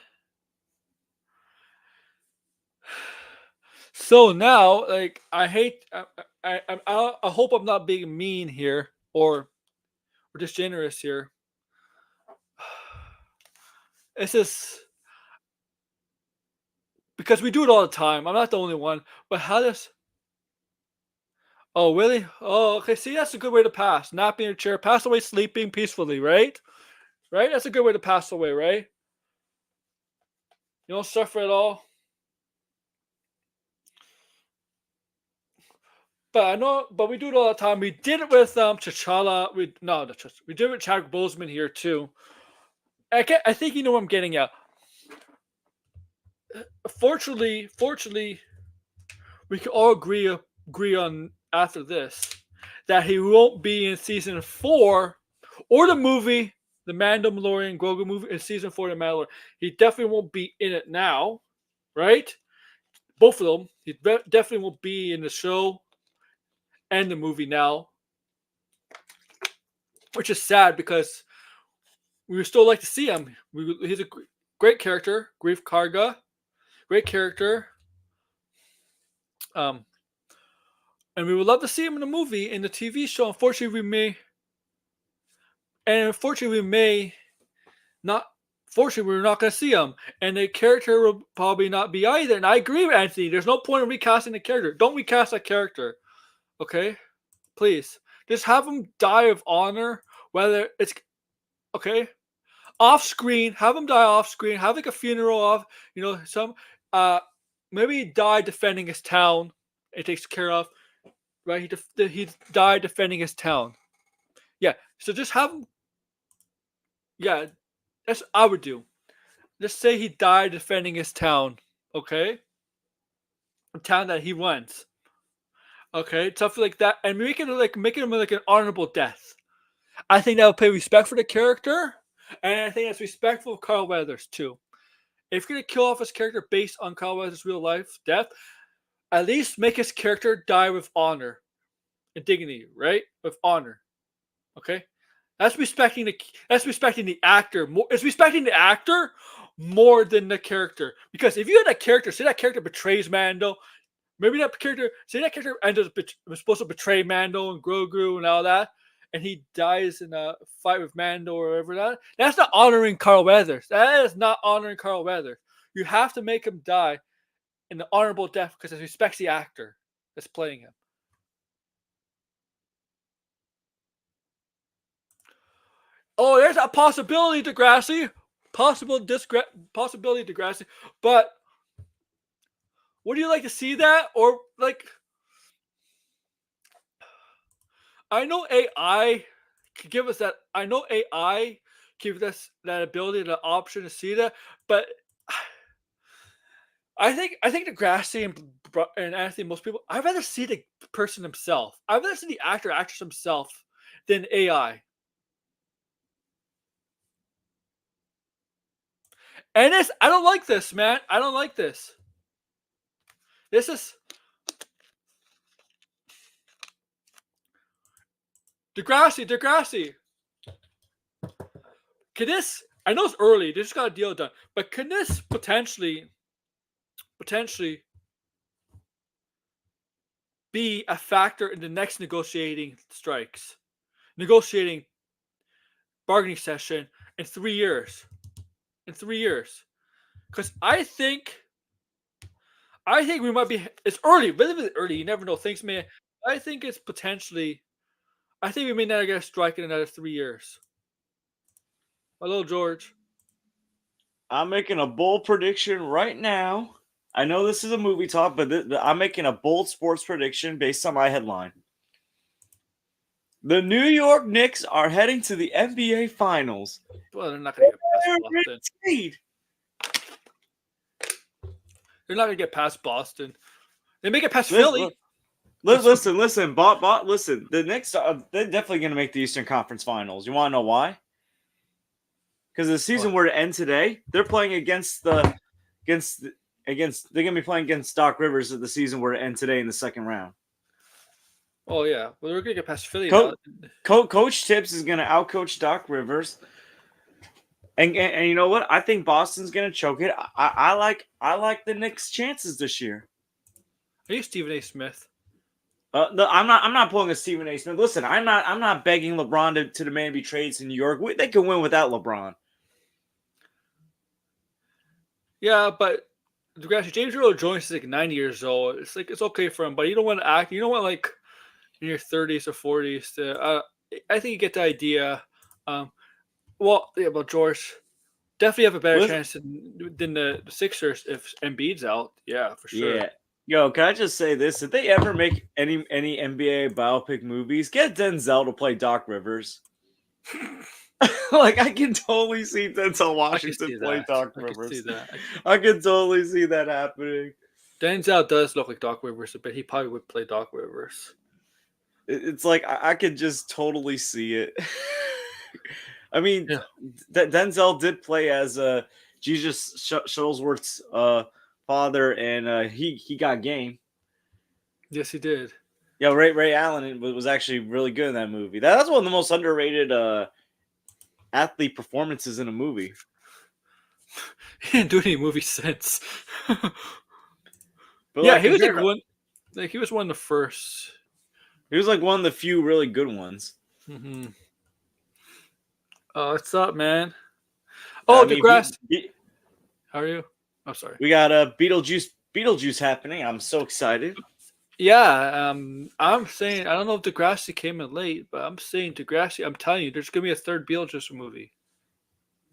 so now, like, I hate. I hope I'm not being mean here or just generous here. It's just because we do it all the time. I'm not the only one. But how does? Oh, really? Oh, okay. See, that's a good way to pass. Napping in a chair, pass away sleeping peacefully, right? Right? That's a good way to pass away, right? You don't suffer at all. But I know, but we do it all the time. We did it with T'Challa. We did it with Chadwick Boseman here too. I think you know what I'm getting at. Fortunately, we can all agree on after this that he won't be in season 4 or the movie, the Mandalorian Grogu movie in season 4 of Mandalorian. He definitely won't be in it now, right? Both of them. He definitely won't be in the show and the movie now, which is sad because we would still like to see him. He's a great character, Grief Karga, great character. And we would love to see him in the movie, in the TV show. Unfortunately, we may not. Fortunately, we're not going to see him, and the character will probably not be either. And I agree with Anthony. There's no point in recasting the character. Don't recast that character, okay? Please, just have him die of honor. Whether it's okay, off screen, have him die off screen. Have like a funeral off. Some maybe he died defending his town. It takes care of. Right, he died defending his town. Yeah, so just have him. Yeah, that's what I would do. Just say he died defending his town. Okay, a town that he runs. Okay, stuff like that, and make him like an honorable death. I think that would pay respect for the character, and I think that's respectful of Carl Weathers too. If you're gonna kill off his character based on Carl Weathers' real life death, at least make his character die with honor and dignity, right? With honor. Okay? That's respecting the actor more. It's respecting the actor more than the character. Because if you had that character, say that character betrays Mando, maybe that character was supposed to betray Mando and Grogu and all that, and he dies in a fight with Mando or whatever that. That's not honoring Carl Weathers. That is not honoring Carl Weathers. You have to make him die in an honorable death because it respects the actor that's playing him. Oh, there's a possibility, Degrassi. Possibility, Degrassi. But would you like to see that? Or, like, I know AI could give us that. I know AI give us that ability, the option to see that. But I think Degrassi and Anthony, most people, I'd rather see the person himself. I'd rather see the actor, actress himself than AI. And this, I don't like this, man. I don't like this. This is Degrassi. Can this? I know it's early. They just got a deal done, but can this potentially be a factor in the next negotiating bargaining session in 3 years? Because I think we might be. It's early, really early. You never know. Things may. I think it's potentially. I think we may not get a strike in another 3 years. Hello, George. I'm making a bold prediction right now. I know this is a movie talk, but I'm making a bold sports prediction based on my headline. The New York Knicks are heading to the NBA Finals. Well, they're not going to get past Boston. They're not going to get past Boston. They make it past Philly. Listen. Listen. The Knicks they're definitely going to make the Eastern Conference Finals. You want to know why? Because the season were to end today. They're playing against they're going to be playing against Doc Rivers if the season were to end today in the second round. Oh yeah, well they're going to get past Philly. Coach Tibbs is going to outcoach Doc Rivers. And you know what? I think Boston's going to choke it. I like the Knicks' chances this year. Are you Stephen A. Smith? No, I'm not pulling a Stephen A. Smith. Listen, I'm not begging LeBron to demand to be traded to New York. They can win without LeBron. Yeah, but James Earl Jones is like 90 years old. It's like it's okay for him, but you don't want to act. You don't want like in your 30s or 40s to. I think you get the idea. Well, yeah, but George definitely have a better chance than the Sixers if Embiid's out. Yeah, for sure. Yeah. Yo, can I just say this? If they ever make any NBA biopic movies, get Denzel to play Doc Rivers. Like, I can totally see Denzel Washington play Doc Rivers. I can totally see that happening. Denzel does look like Doc Rivers, but he probably would play Doc Rivers. It's like I could just totally see it. I mean, Denzel did play as Jesus Shuttlesworth's father, and he got game. Yes, he did. Yeah, Ray Allen was actually really good in that movie. That's one of the most underrated athlete performances in a movie. He didn't do any movies since. But yeah, he was like one. Like he was one of the first. He was like one of the few really good ones. Mm-hmm. Oh, what's up, man? Oh, Degrassi. How are you? I'm sorry. We got Beetlejuice happening. I'm so excited. Yeah, I'm saying I don't know if Degrassi came in late, but I'm saying Degrassi. I'm telling you, there's gonna be a third Beetlejuice movie.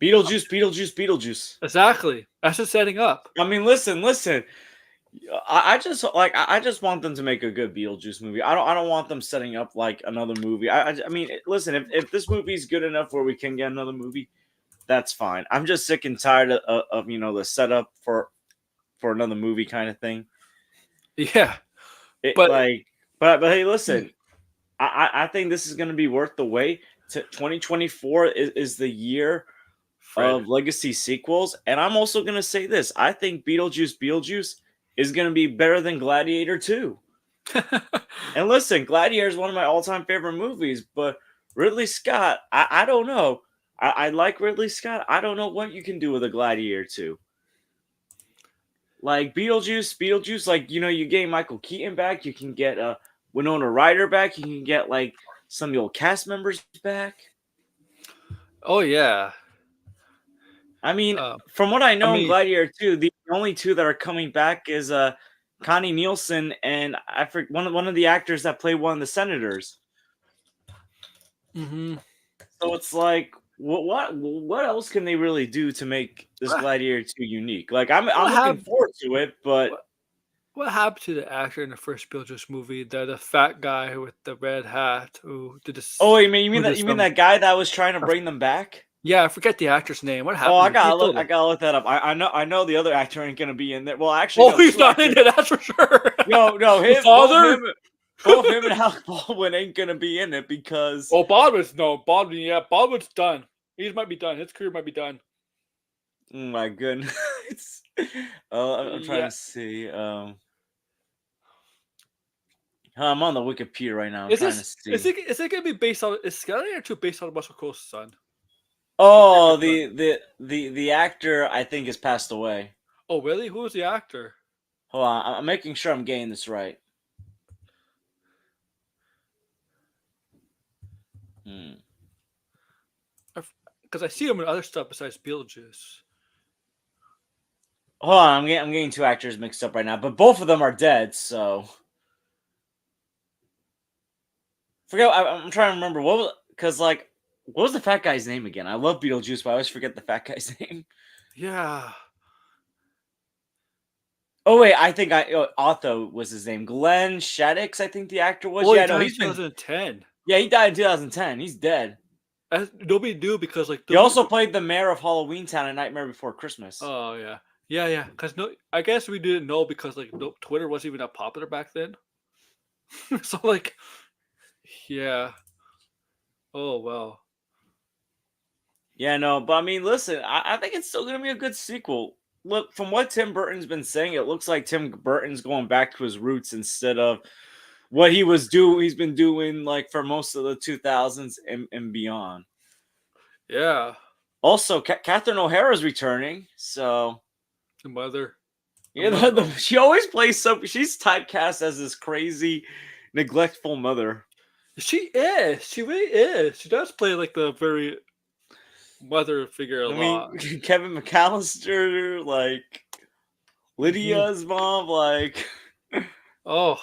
Beetlejuice. Exactly. That's just setting up. I mean, listen. I just want them to make a good Beetlejuice movie. I don't want them setting up like another movie. I mean, listen. If this movie's good enough where we can get another movie, that's fine. I'm just sick and tired of the setup for another movie kind of thing. Yeah. But hey, listen, I think this is going to be worth the wait. 2024 is the year of legacy sequels, and I'm also going to say this: I think Beetlejuice is going to be better than Gladiator 2. And listen, Gladiator is one of my all-time favorite movies, but Ridley Scott, I don't know. I like Ridley Scott. I don't know what you can do with a Gladiator 2. Like Beetlejuice, like, you get Michael Keaton back. You can get Winona Ryder back. You can get, like, some of the old cast members back. Oh, yeah. I mean, from what I know in Gladiator 2, the only two that are coming back is Connie Nielsen and I forget one of the actors that played one of the senators. Mm-hmm. So it's like, what else can they really do to make this Gladiator 2 unique? Like, I'm looking forward to it, but what happened to the actor in the first Beetlejuice movie? The fat guy with the red hat who did this? Oh, you mean that guy that was trying to bring them back? Yeah, I forget the actor's name. What happened? Oh, I He's gotta still look. I there. gotta look that up. I know the other actor ain't gonna be in there. Well, actually, Oh, no, he's two not in actors. it. That's for sure. No, The him, father. both him and Alec Baldwin ain't gonna be in it because. Oh, Baldwin's no. Baldwin, yeah, Baldwin's done. He might be done. His career might be done. Oh my goodness. I'm trying Yeah. to see. I'm on the Wikipedia right now. I'm trying to see. Is it gonna be based on? Is Skeleton 2 based on Russell Crowe's son? Oh, the actor I think has passed away. Oh, really? Who was the actor? Hold on, I'm making sure I'm getting this right. Because I see him in other stuff besides Beetlejuice. Hold on, I'm getting two actors mixed up right now, but both of them are dead. So, forget. I'm trying to remember what was the fat guy's name again? I love Beetlejuice, but I always forget the fat guy's name. Yeah. Oh wait, I think Otho was his name. Glenn Shaddix, I think the actor was. Oh, Yeah, he no, died he's in been. 2010. Yeah, he died in 2010. He's dead. Nobody knew because like He also played the mayor of Halloween Town in Nightmare Before Christmas. Oh yeah, yeah. Because I guess we didn't know because like Twitter wasn't even that popular back then. So like, yeah. Oh well. Yeah, no, but I mean, listen, I think it's still gonna be a good sequel. Look, from what Tim Burton's been saying, it looks like Tim Burton's going back to his roots instead of what he's been doing like for most of the 2000s and beyond. Yeah. Also, Catherine O'Hara's returning, so The mother. yeah, she always plays she's typecast as this crazy, neglectful mother. She is. She really is. She does play like the very mother figure a lot. Kevin McAllister, like Lydia's mom, like Oh,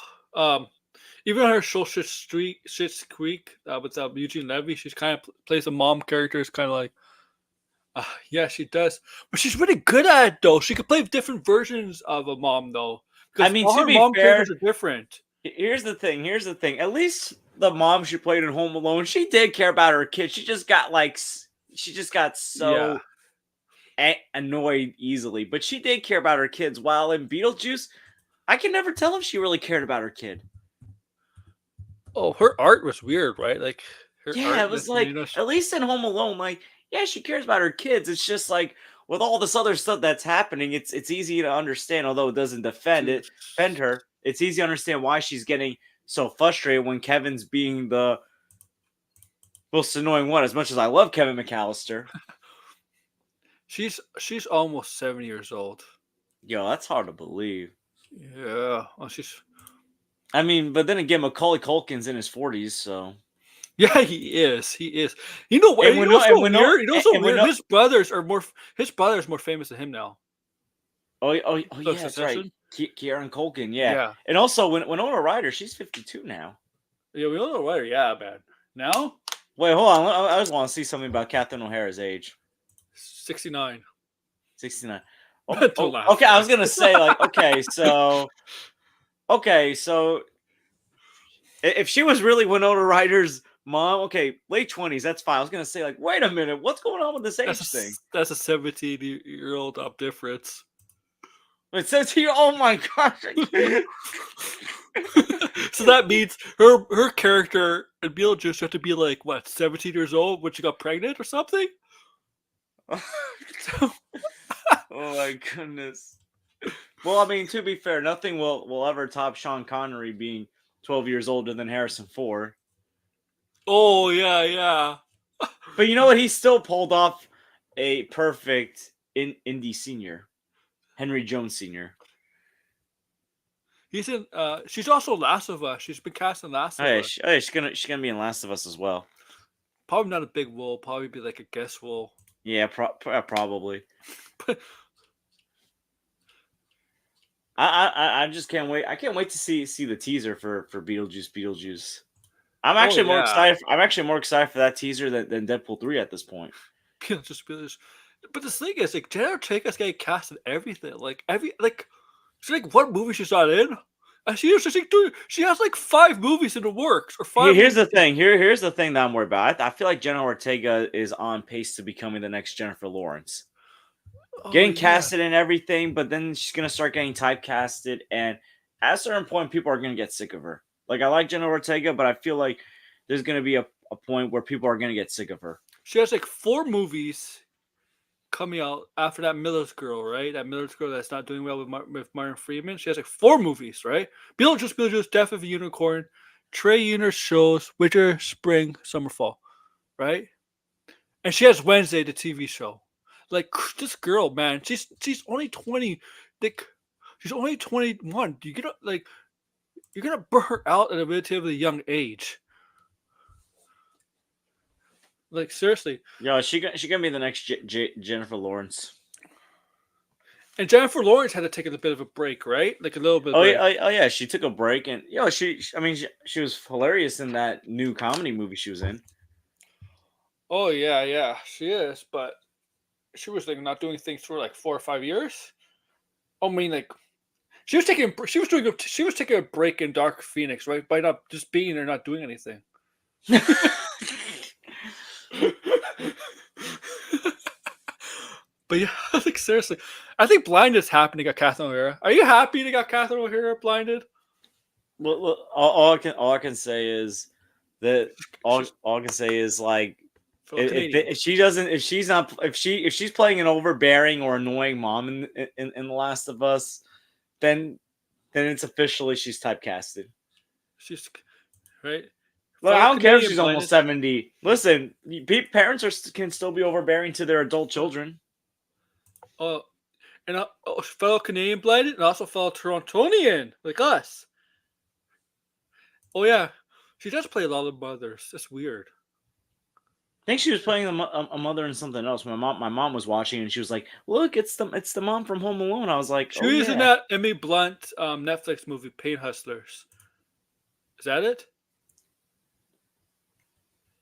even her show Schitt's Creek with Eugene Levy, she's kind of plays a mom character. It's kind of like, yeah, she does, but she's really good at it though. She could play different versions of a mom though. I mean, all to her be mom fair, characters are different. Here's the thing. At least the mom she played in Home Alone, she did care about her kids. She just got so annoyed easily, but she did care about her kids. While in Beetlejuice, I can never tell if she really cared about her kid. Oh, her art was weird, right? Like, it was like, at least in Home Alone, like, yeah, she cares about her kids. It's just like with all this other stuff that's happening, it's easy to understand, although it doesn't defend her. It's easy to understand why she's getting so frustrated when Kevin's being the most annoying one. As much as I love Kevin McAllister, she's almost 70 years old. Yo, that's hard to believe. Yeah, well, I mean, but then again, Macaulay Culkin's in his 40s, so. Yeah, he is. You know what? His brothers are more. His brother's more famous than him now. Oh yeah, that's right. Kieran Culkin, yeah. And also, Winona Ryder, she's 52 now. Yeah, Winona Ryder, yeah, man. Now? Wait, hold on. I just want to see something about Catherine O'Hara's age. 69. 69. Okay, I was gonna say like, so if she was really Winona Ryder's mom, okay, late 20s, that's fine. I was gonna say like, wait a minute, what's going on with this age thing? That's a 17-year-old difference. It says here, oh my gosh. So that means her character in Beetlejuice had to be like what, 17 years old when she got pregnant or something? Oh my goodness. Well, I mean, to be fair, nothing will ever top Sean Connery being 12 years older than Harrison Ford. Oh yeah. But you know what? He still pulled off a perfect Indy Senior, Henry Jones Sr. He's in. She's also Last of Us. She's been cast in Last of Us. She's gonna be in Last of Us as well. Probably not a big role. Probably be like a guest role. Yeah, probably. I just can't wait. I can't wait to see the teaser for Beetlejuice. I'm actually more excited. I'm actually more excited for that teaser than Deadpool 3 at this point. Beetlejuice. But the thing is, like, Jenna Ortega's getting cast in everything. Like so like what movie she's not in? She has like 5 movies in the works or 5. Here's the thing. Here's the thing that I'm worried about. I feel like Jenna Ortega is on pace to becoming the next Jennifer Lawrence. Getting casted and everything, but then she's gonna start getting typecasted, and at a certain point, people are gonna get sick of her. Like, I like Jenna Ortega, but I feel like there's gonna be a point where people are gonna get sick of her. She has like 4 movies coming out after that Miller's Girl, right? That Miller's Girl that's not doing well with Martin Freeman. She has like 4 movies, right? Beetlejuice, Death of a Unicorn, Trey Uner's shows, Winter, Spring, Summer, Fall, right? And she has Wednesday, the TV show. Like, this girl, man, she's only 20. Like, she's only 21. You're gonna burn her out at a relatively young age. Like, seriously. Yo, she gonna be the next Jennifer Lawrence. And Jennifer Lawrence had to take a bit of a break, right? Like a little bit. Oh yeah, she took a break, and she was hilarious in that new comedy movie she was in. Oh yeah, she is, but she was like not doing things for like 4 or 5 years. I mean, like she was taking a break in Dark Phoenix, right? By not just being there, not doing anything. But yeah, like seriously, I think Blinded's happening. Got Catherine O'Hara. Are you happy they got Catherine O'Hara blinded? Well, all I can say is that all I can say is like if she's playing an overbearing or annoying mom in The Last of Us, then it's officially she's typecasted. She's right. Look, I don't care if she's almost 70. Listen, parents can still be overbearing to their adult children. Oh, and fellow Canadian blinded, and also fellow Torontonian like us. Oh yeah, she does play a lot of mothers. That's weird. I think she was playing a mother in something else. My mom was watching, and she was like, "Look, it's the mom from Home Alone." I was like, she was in that Emily Blunt Netflix movie, Pain Hustlers. Is that it?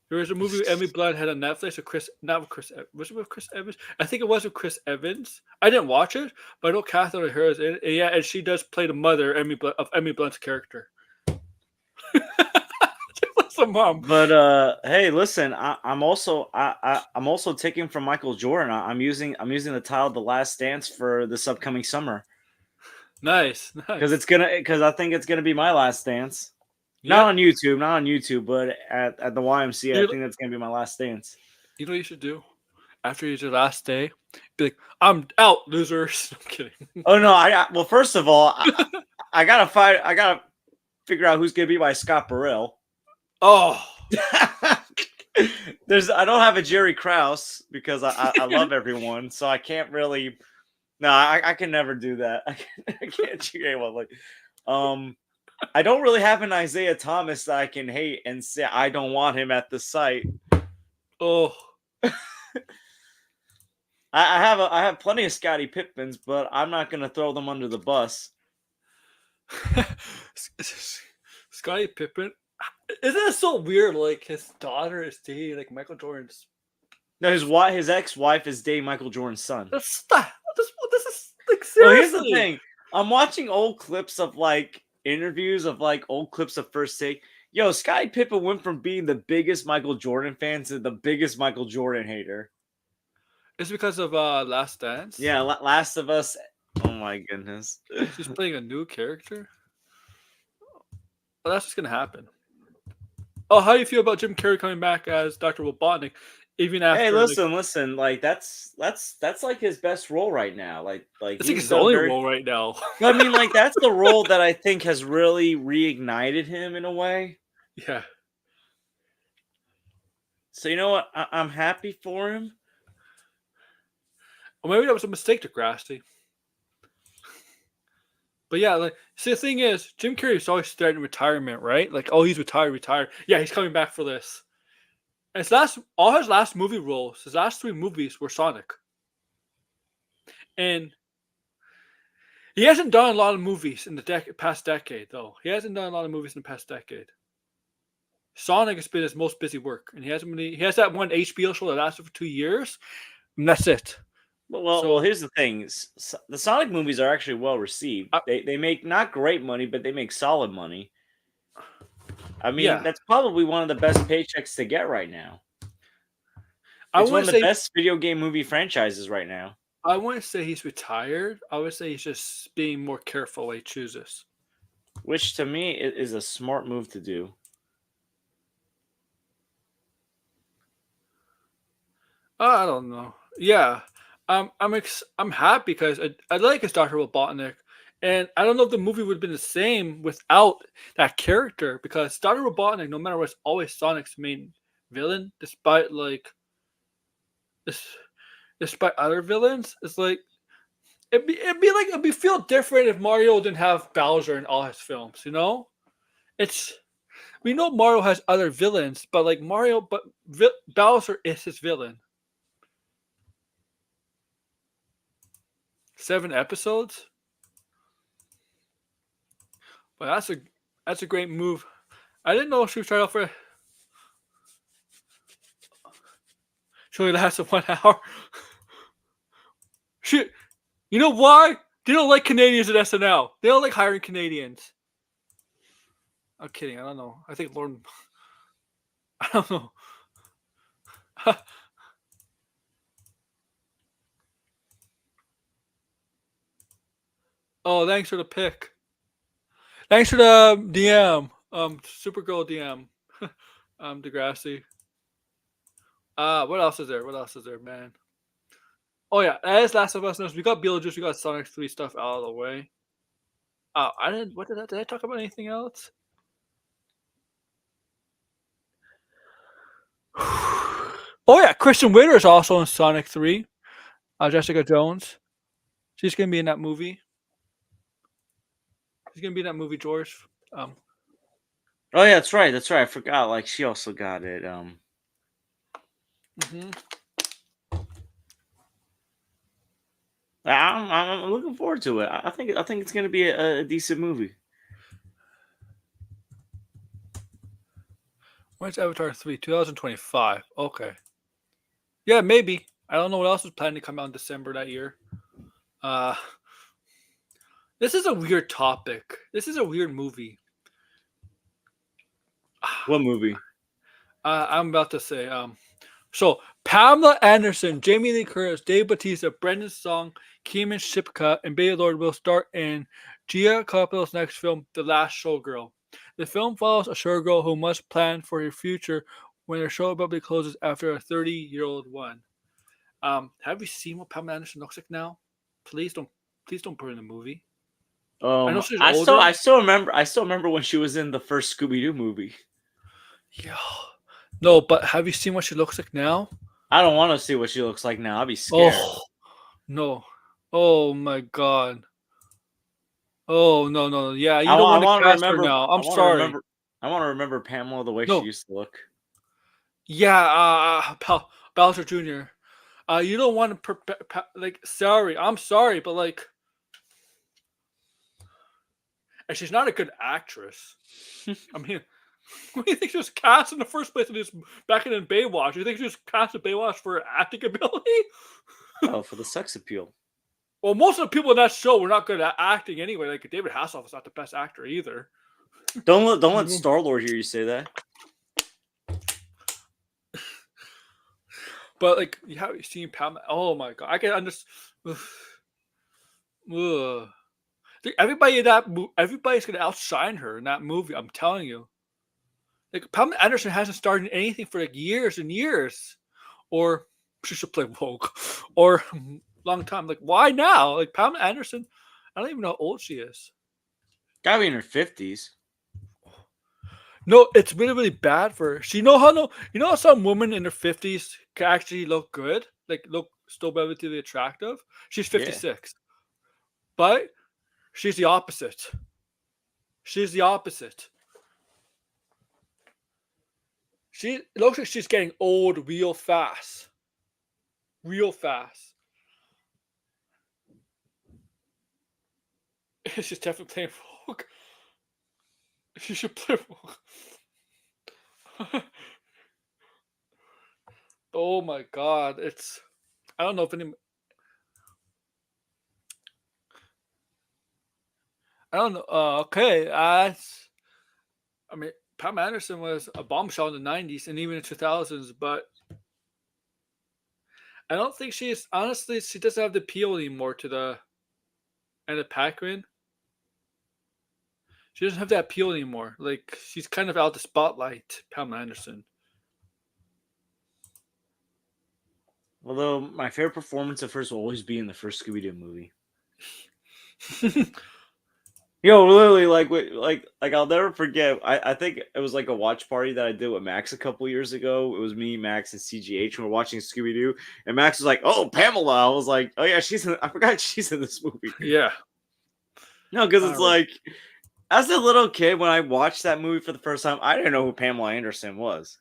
There was a movie Emily Blunt had on Netflix with was it with Chris Evans? I think it was with Chris Evans. I didn't watch it, but I know Catherine O'Hara is in it. Yeah, and she does play the mother of Emily Blunt's character. What's the mom? But hey, listen, I'm also taking from Michael Jordan. I'm using the title "The Last Dance" for this upcoming summer. Nice. Because I think it's gonna be my last dance. Yep. Not on YouTube, but at the YMCA. I think that's gonna be my last dance. You know what you should do? After your last day, be like, "I'm out, losers." I'm kidding. Oh no, well, first of all, I gotta figure out who's gonna be my Scott Burrell. Oh. I don't have a Jerry Krause because I love everyone, so I can't really. No, I can never do that. I can't cheat anyone. Like, I don't really have an Isaiah Thomas that I can hate and say I don't want him at the site. Oh, I have plenty of Scottie Pippins, but I'm not gonna throw them under the bus. Scottie Pippen, isn't it so weird? Like his daughter is dating like Michael Jordan's. No, his ex-wife is dating Michael Jordan's son. This is like seriously. Well, here's the thing. I'm watching old clips of like interviews of like old clips of First Take. Yo, Scottie Pippen went from being the biggest Michael Jordan fan to the biggest Michael Jordan hater. It's because of Last Dance. Yeah, Last of Us. Oh my goodness. She's playing a new character. Well, that's what's gonna happen. Oh, how do you feel about Jim Carrey coming back as Dr. Robotnik? Even after, hey, listen. Like that's like his best role right now. Like it's like his only role right now. I mean, like that's the role that I think has really reignited him in a way. Yeah. So you know what? I'm happy for him. Or maybe that was a mistake to Grassley. But yeah, like, see, the thing is, Jim Carrey is always threatening retirement, right? Like, oh, he's retired. Yeah, he's coming back for this. And all his last movie roles, his last 3 movies were Sonic. And he hasn't done a lot of movies in the past decade, though. He hasn't done a lot of movies in the past decade. Sonic has been his most busy work. And he has that one HBO show that lasted for 2 years. And that's it. Well, here's the thing: the Sonic movies are actually well received. They make not great money, but they make solid money. I mean, Yeah. that's probably one of the best paychecks to get right now. I It's one wouldn't of the say best video game movie franchises right now. I wouldn't say he's retired. I would say he's just being more careful what he chooses. Which to me is a smart move to do. I don't know. Yeah, I'm happy because I like his Dr. Robotnik, and I don't know if the movie would have been the same without that character because Dr. Robotnik, no matter what, is always Sonic's main villain, despite this, despite other villains. It's like it'd be feel different if Mario didn't have Bowser in all his films. You know, it's we know Mario has other villains, but like Bowser is his villain. 7 episodes, but that's a great move. I didn't know she was trying out for. She only lasted 1 hour. Shit, you know why? They don't like Canadians at SNL. They don't like hiring Canadians. I'm kidding. I don't know. I think Lauren. I don't know. Oh, thanks for the pick. Thanks for the DM. Supergirl DM. Degrassi. What else is there? What else is there, man? Oh yeah, as Last of Us knows, we got Beetlejuice, we got Sonic 3 stuff out of the way. I didn't. What did I talk about anything else? Oh yeah, Kristen Witter is also in Sonic 3. Jessica Jones. She's gonna be in that movie. She's gonna be in that movie, George. Oh yeah, that's right. That's right. I forgot. Like she also got it. Mhm. I'm looking forward to it. I think it's gonna be a decent movie. When's Avatar 3? 2025. Okay. Yeah, maybe. I don't know what else was planning to come out in December that year. This is a weird topic. This is a weird movie. What movie? I'm about to say. So Pamela Anderson, Jamie Lee Curtis, Dave Bautista, Brenda Song, Kiernan Shipka, and Billie Lourd will star in Gia Coppola's next film, The Last Showgirl. The film follows a showgirl who must plan for her future when her show abruptly closes after a 30-year-old one. Have you seen what Pamela Anderson looks like now? Please don't put her in the movie. I know she's older. I still remember when she was in the first Scooby Doo movie. Yeah. No, but have you seen what she looks like now? I don't want to see what she looks like now. I'd be scared. Oh no! Oh my god! Oh no! Yeah, you don't want to cast her now. I'm sorry. I want to remember Pamela the way No. she used to look. Yeah, Bowser Jr. You don't want to like. Sorry, I'm sorry, but like, and she's not a good actress. I mean, what do you think she was cast in the first place? And just back in Baywatch, you think she was cast in Baywatch for her acting ability? Oh, for the sex appeal. Well, most of the people in that show were not good at acting anyway. Like David Hasselhoff is not the best actor either. Don't let Star-Lord hear you say that. But like, you have seen Pam? Oh my god, I can understand. Everybody's gonna outshine her in that movie. I'm telling you. Like Pamela Anderson hasn't starred in anything for like years and years, or she should play Woke, or long time. Like why now? Like Pamela Anderson, I don't even know how old she is. Gotta be in her 50s. No, it's really, really bad for her. You know how some women in their 50s can actually look good, like look still relatively attractive. She's 56, but she's the opposite. She's the opposite. It looks like she's getting old real fast. Real fast. She's definitely playing Vogue. She should play Vogue. Oh my god, I don't know if any. I don't know. Okay, I mean, Pamela Anderson was a bombshell in the '90s and even in the 2000s, but I don't think she's honestly. She doesn't have the appeal anymore to the Anna Paquin. She doesn't have that appeal anymore. Like she's kind of out the spotlight. Pamela Anderson. Although my favorite performance of hers will always be in the first Scooby-Doo movie. Yo, literally, like I'll never forget. I think it was like a watch party that I did with Max a couple years ago. It was me, Max, and CGH, and we're watching Scooby Doo. And Max was like, "Oh, Pamela." I was like, "Oh yeah, she's in." I forgot she's in this movie. Yeah. No, because it's Alright. like, as a little kid, when I watched that movie for the first time, I didn't know who Pamela Anderson was.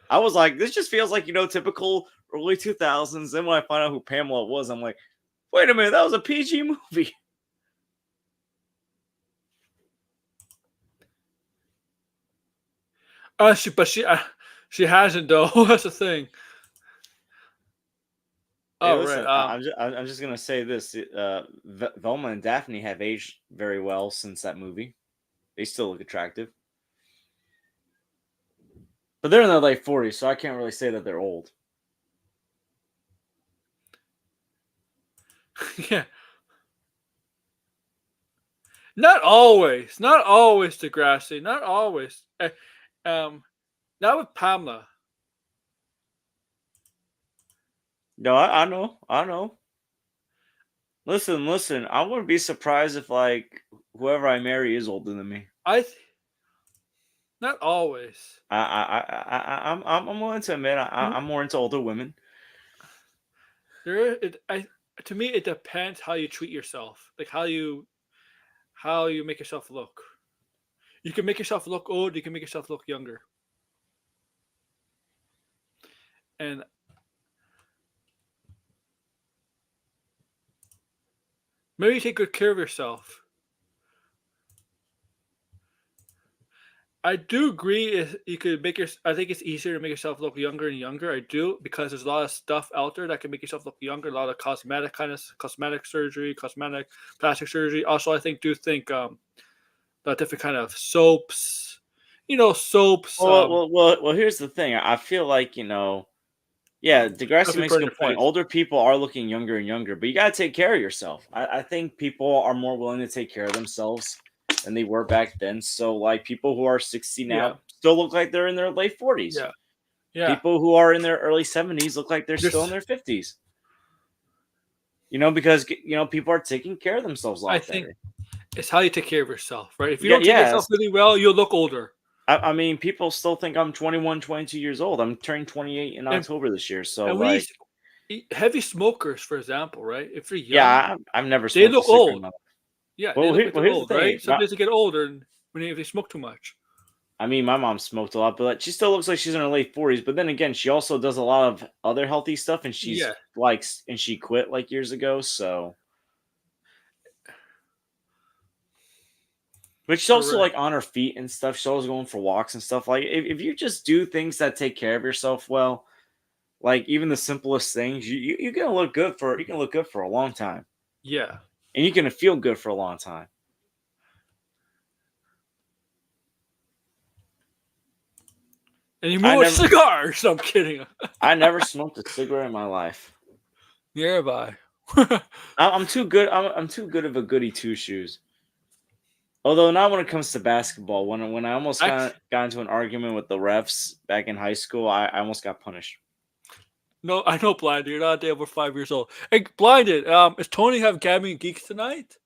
I was like, this just feels like typical early 2000s. Then when I find out who Pamela was, I'm like, wait a minute, that was a PG movie. She hasn't though. That's the thing. Hey, Oh listen, right. I'm just gonna say this: Velma and Daphne have aged very well since that movie. They still look attractive, but they're in their late 40s, so I can't really say that they're old. Yeah. Not always. Not always, Degrassi. Not always. Not with Pamela. No, I know. Listen. I wouldn't be surprised if like whoever I marry is older than me. Not always. I'm willing to admit I'm more into older women. To me, it depends how you treat yourself, like how you make yourself look. You can make yourself look old. You can make yourself look younger. And maybe take good care of yourself. I do agree. If you could I think it's easier to make yourself look younger and younger. I do because there's a lot of stuff out there that can make yourself look younger. A lot of cosmetic surgery, cosmetic plastic surgery. Also, I think the different kind of soaps. Soaps. Well. Here's the thing. I feel like yeah, Degrassi makes a good point. Older people are looking younger and younger, but you got to take care of yourself. I think people are more willing to take care of themselves than they were back then. So, like, people who are 60 now still look like they're in their late 40s. Yeah. Yeah. People who are in their early 70s look like they're still in their 50s. Because, people are taking care of themselves a lot better. I think it's how you take care of yourself, right? If you don't take yourself really well, you'll look older. I mean, people still think I'm 21, 22 years old. I'm turning 28 in October this year. So, like, heavy smokers, for example, right? If they're young, yeah, I've never smoked they look old. Yeah, they look like old, right? Sometimes they get older if they smoke too much. I mean, my mom smoked a lot, but she still looks like she's in her late 40s. But then again, she also does a lot of other healthy stuff, and she quit like years ago. So, but she's also like on her feet and stuff. She's always going for walks and stuff. Like if you just do things that take care of yourself well, like even the simplest things, you're gonna look good for a long time. Yeah, and you're gonna feel good for a long time. And you move cigars. No, I'm kidding. I never smoked a cigarette in my life. Nearby. I'm too good. I'm too good of a goody two shoes. Although not when it comes to basketball. When I almost got into an argument with the refs back in high school, I almost got punished. No, I know, Blinded. You're not a day over 5 years old. Hey, Blinded. Is Tony have Gabby and Geeks tonight?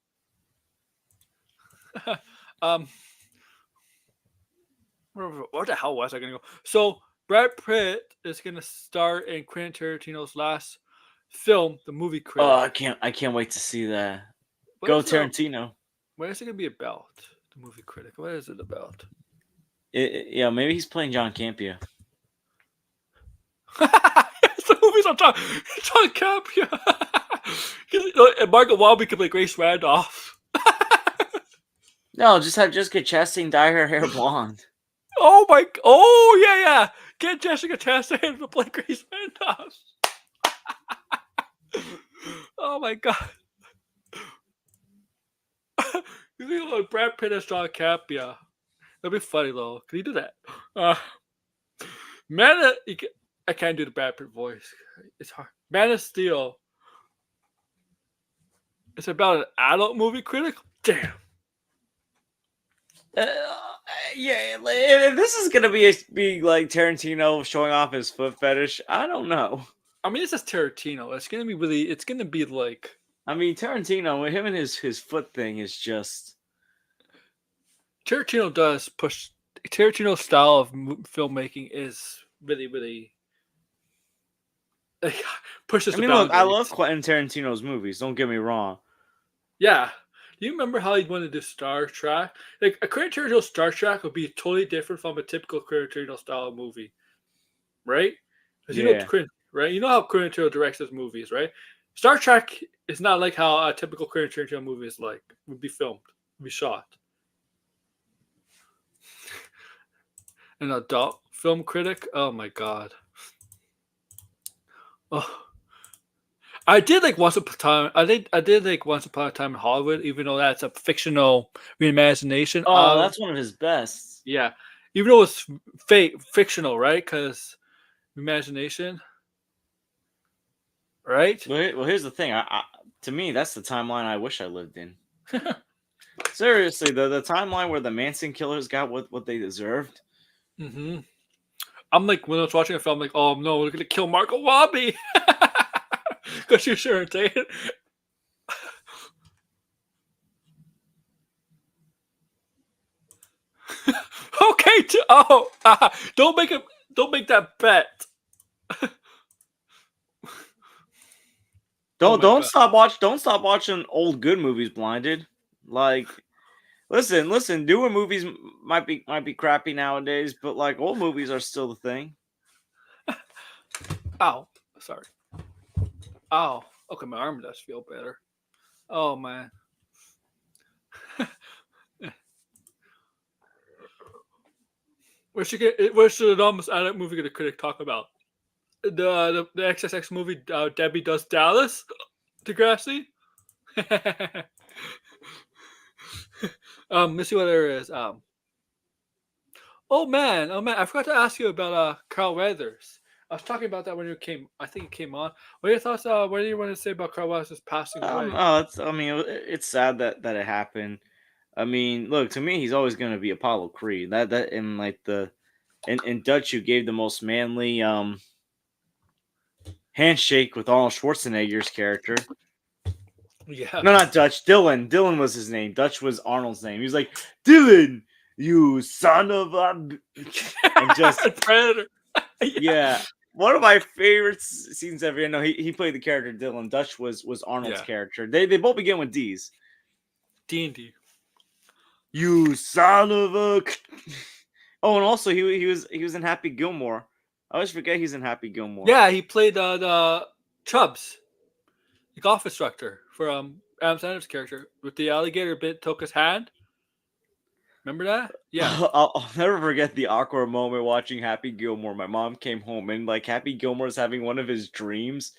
Where the hell was I gonna go? So Brad Pitt is gonna star in Quentin Tarantino's last film, the movie Critic. Oh, I can't wait to see that. Go Tarantino. What is it gonna be about? The movie Critic. What is it about? Yeah, maybe he's playing John Campea. The movie's on John Campea. And Margot Robbie could play Grace Randolph. No, just get Chastain dye her hair blonde. Yeah. Get Jessica Chastain to play Grace Randolph. Oh my god. You think about Brad Pitt as John Capia. That'd be funny though. Can you do that? Uh, I can't do the Brad Pitt voice. It's hard. Man of Steel. It's about an adult movie critic. Damn. Uh, yeah, if this is gonna be like Tarantino showing off his foot fetish, I don't know. I mean, this is Tarantino. It's gonna be really. It's gonna be like. I mean, Tarantino with him and his foot thing is just. Tarantino does push. Tarantino's style of filmmaking is really, really. Like, pushes. I mean, look, I love Quentin Tarantino's movies. Don't get me wrong. Yeah. Do you remember how he wanted to do Star Trek? Like a Quentin Tarantino Star Trek would be totally different from a typical Quentin Tarantino style movie, right? Because you know Quentin, right? You know how Quentin Tarantino directs his movies, right? Star Trek is not like how a typical Quentin Tarantino movie is like would be filmed, would be shot. An adult film critic? Oh my god. Oh. I did like Once Upon a Time. I did like Once Upon a Time in Hollywood, even though that's a fictional reimagination. Oh, that's one of his best. Yeah, even though it's fictional, right? Because imagination, right? Well, here's the thing. To me, that's the timeline I wish I lived in. Seriously, the timeline where the Manson killers got what they deserved. Mm-hmm. I'm like, when I was watching a film, I'm like, oh no, we're gonna kill Margot Robbie. Because you're sure take it. Okay, don't make that bet. Don't stop watching old good movies blinded. Like, listen, newer movies might be crappy nowadays, but like old movies are still the thing. Ow, sorry. Ow. Okay, my arm does feel better. Oh man. Where's the dumbest adult movie the critic talk about? The XXX movie Debbie Does Dallas? Degrassi? Let's see what there is. Oh man, I forgot to ask you about Carl Weathers. I was talking about that when you came. I think it came on. What are your thoughts? What do you want to say about Carl Weathers passing away? It's sad that it happened. I mean, look, to me, he's always going to be Apollo Creed. That in like in Dutch, you gave the most manly handshake with Arnold Schwarzenegger's character. Yeah. No, not Dutch. Dylan. Dylan was his name. Dutch was Arnold's name. He was like, Dylan, you son of a... And just... Predator. Yeah. One of my favorite scenes ever. You know, he played the character Dylan. Dutch was Arnold's character. They both begin with D's. D&D. You son of a... Oh, and also he was in Happy Gilmore. I always forget he's in Happy Gilmore. Yeah, he played the Chubbs, the golf instructor for Adam Sandler's character with the alligator took his hand. Remember that? Yeah. I'll never forget the awkward moment watching Happy Gilmore. My mom came home and like Happy Gilmore's having one of his dreams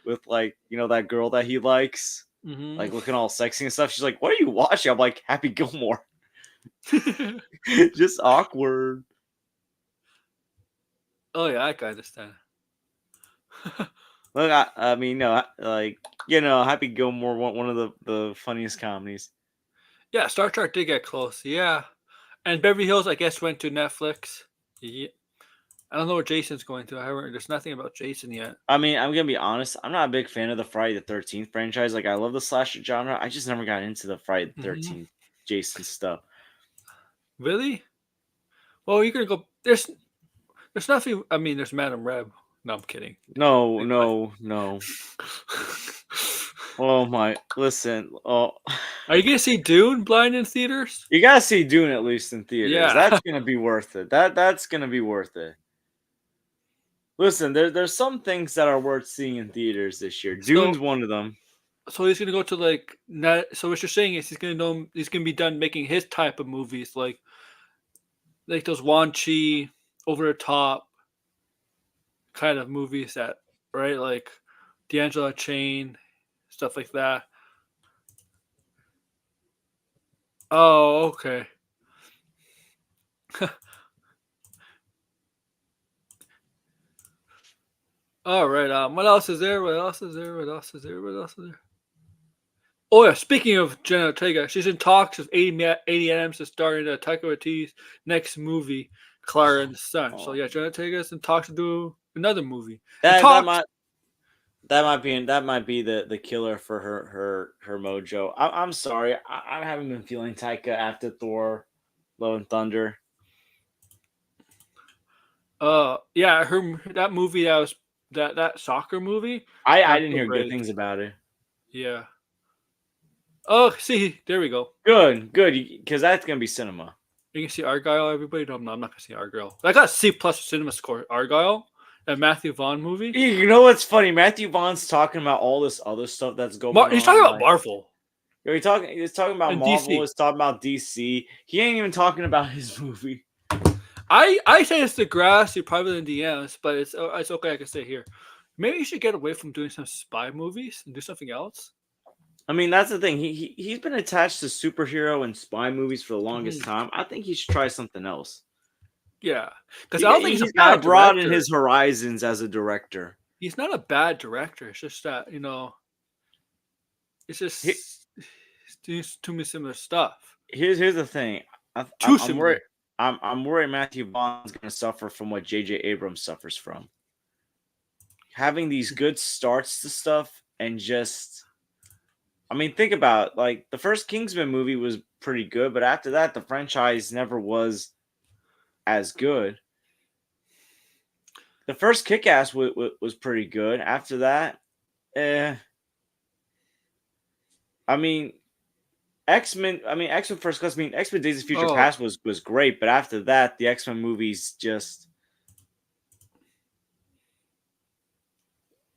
with like, you know, that girl that he likes, like looking all sexy and stuff. She's like, "What are you watching?" I'm like, "Happy Gilmore." Just awkward. Oh yeah, I can understand. Look, I mean, no, like, you know, Happy Gilmore, one of the funniest comedies. Yeah, Star Trek did get close. Yeah, and Beverly Hills, I guess, went to Netflix. Yeah. I don't know where Jason's going to. There's nothing about Jason yet. I mean, I'm gonna be honest. I'm not a big fan of the Friday the 13th franchise. Like, I love the slasher genre. I just never got into the Friday the 13th Jason stuff. Really? Well, you're gonna go. There's nothing. I mean, there's Madam Reb. No, I'm kidding. No. Oh my! Listen. Oh, are you gonna see Dune blind in theaters? You gotta see Dune at least in theaters. Yeah. That's gonna be worth it. That's gonna be worth it. Listen, there's some things that are worth seeing in theaters this year. Dune's one of them. So he's gonna go to like net. So what you're saying is he's gonna be done making his type of movies, like those raunchy, over the top kind of movies that, right? Like D'Angelo Chain, stuff like that. Oh, okay. All right. What else is there? What else is there? What else is there? What else is there? Oh yeah. Speaking of Jenna Ortega, she's in talks with 80 Adams to star in Taika Waititi's next movie, Clara and the Sun. So Oh, yeah, Jenna Ortega is in talks to do another movie. And that talks. that might be the killer for her mojo. I'm sorry, I haven't been feeling Taika after Thor, Love and Thunder. Yeah, that movie that soccer movie. I Not didn't so hear good great. things about it. Yeah. Oh, see, there we go. Good, because that's gonna be cinema. You can see Argyle, everybody. No, I'm not gonna see Argyle. I got C plus cinema score. Argyle, a Matthew Vaughn movie. You know what's funny? Matthew Vaughn's talking about all this other stuff that's going on. He's talking about like- Marvel. He's talking about And Marvel. DC. He's talking about DC. He ain't even talking about his movie. I say it's the grass. You're probably in DMs, but it's okay. I can say here. Maybe you should get away from doing some spy movies and do something else. I mean, that's the thing. He's been attached to superhero and spy movies for the longest time. I think he should try something else. Yeah, because I don't think he's a got bad to broaden director. his horizons as a director. He's not a bad director. It's just that it's just he's doing too many similar stuff. Here's the thing. I'm similar. worried. I'm worried Matthew Vaughn's going to suffer from what J.J. Abrams suffers from. Having these good starts to stuff and just, I mean, think about like the first Kingsman movie was pretty good, but after that, the franchise never was as good. The first Kick-Ass was pretty good. After that, I mean, X-Men First Class. I mean, X-Men Days of Future Past was great, but after that, the X-Men movies just.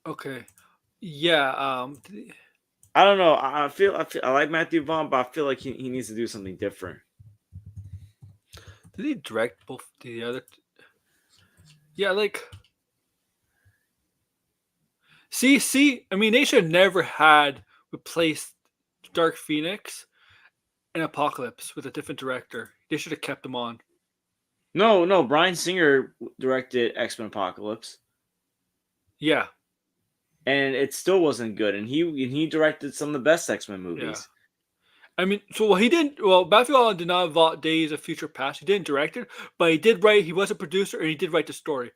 Okay. Yeah. I don't know. I feel I like Matthew Vaughn, but I feel like he needs to do something different. Did he direct both the other? Yeah, like. See. I mean, they should have never had replaced Dark Phoenix and Apocalypse with a different director. They should have kept them on. No. Bryan Singer directed X-Men Apocalypse. Yeah. And it still wasn't good. And he directed some of the best X-Men movies. Yeah. I mean, he didn't. Well, Matthew Vaughn did not vote Days of Future Past. He didn't direct it, but he did write. He was a producer, and he did write the story.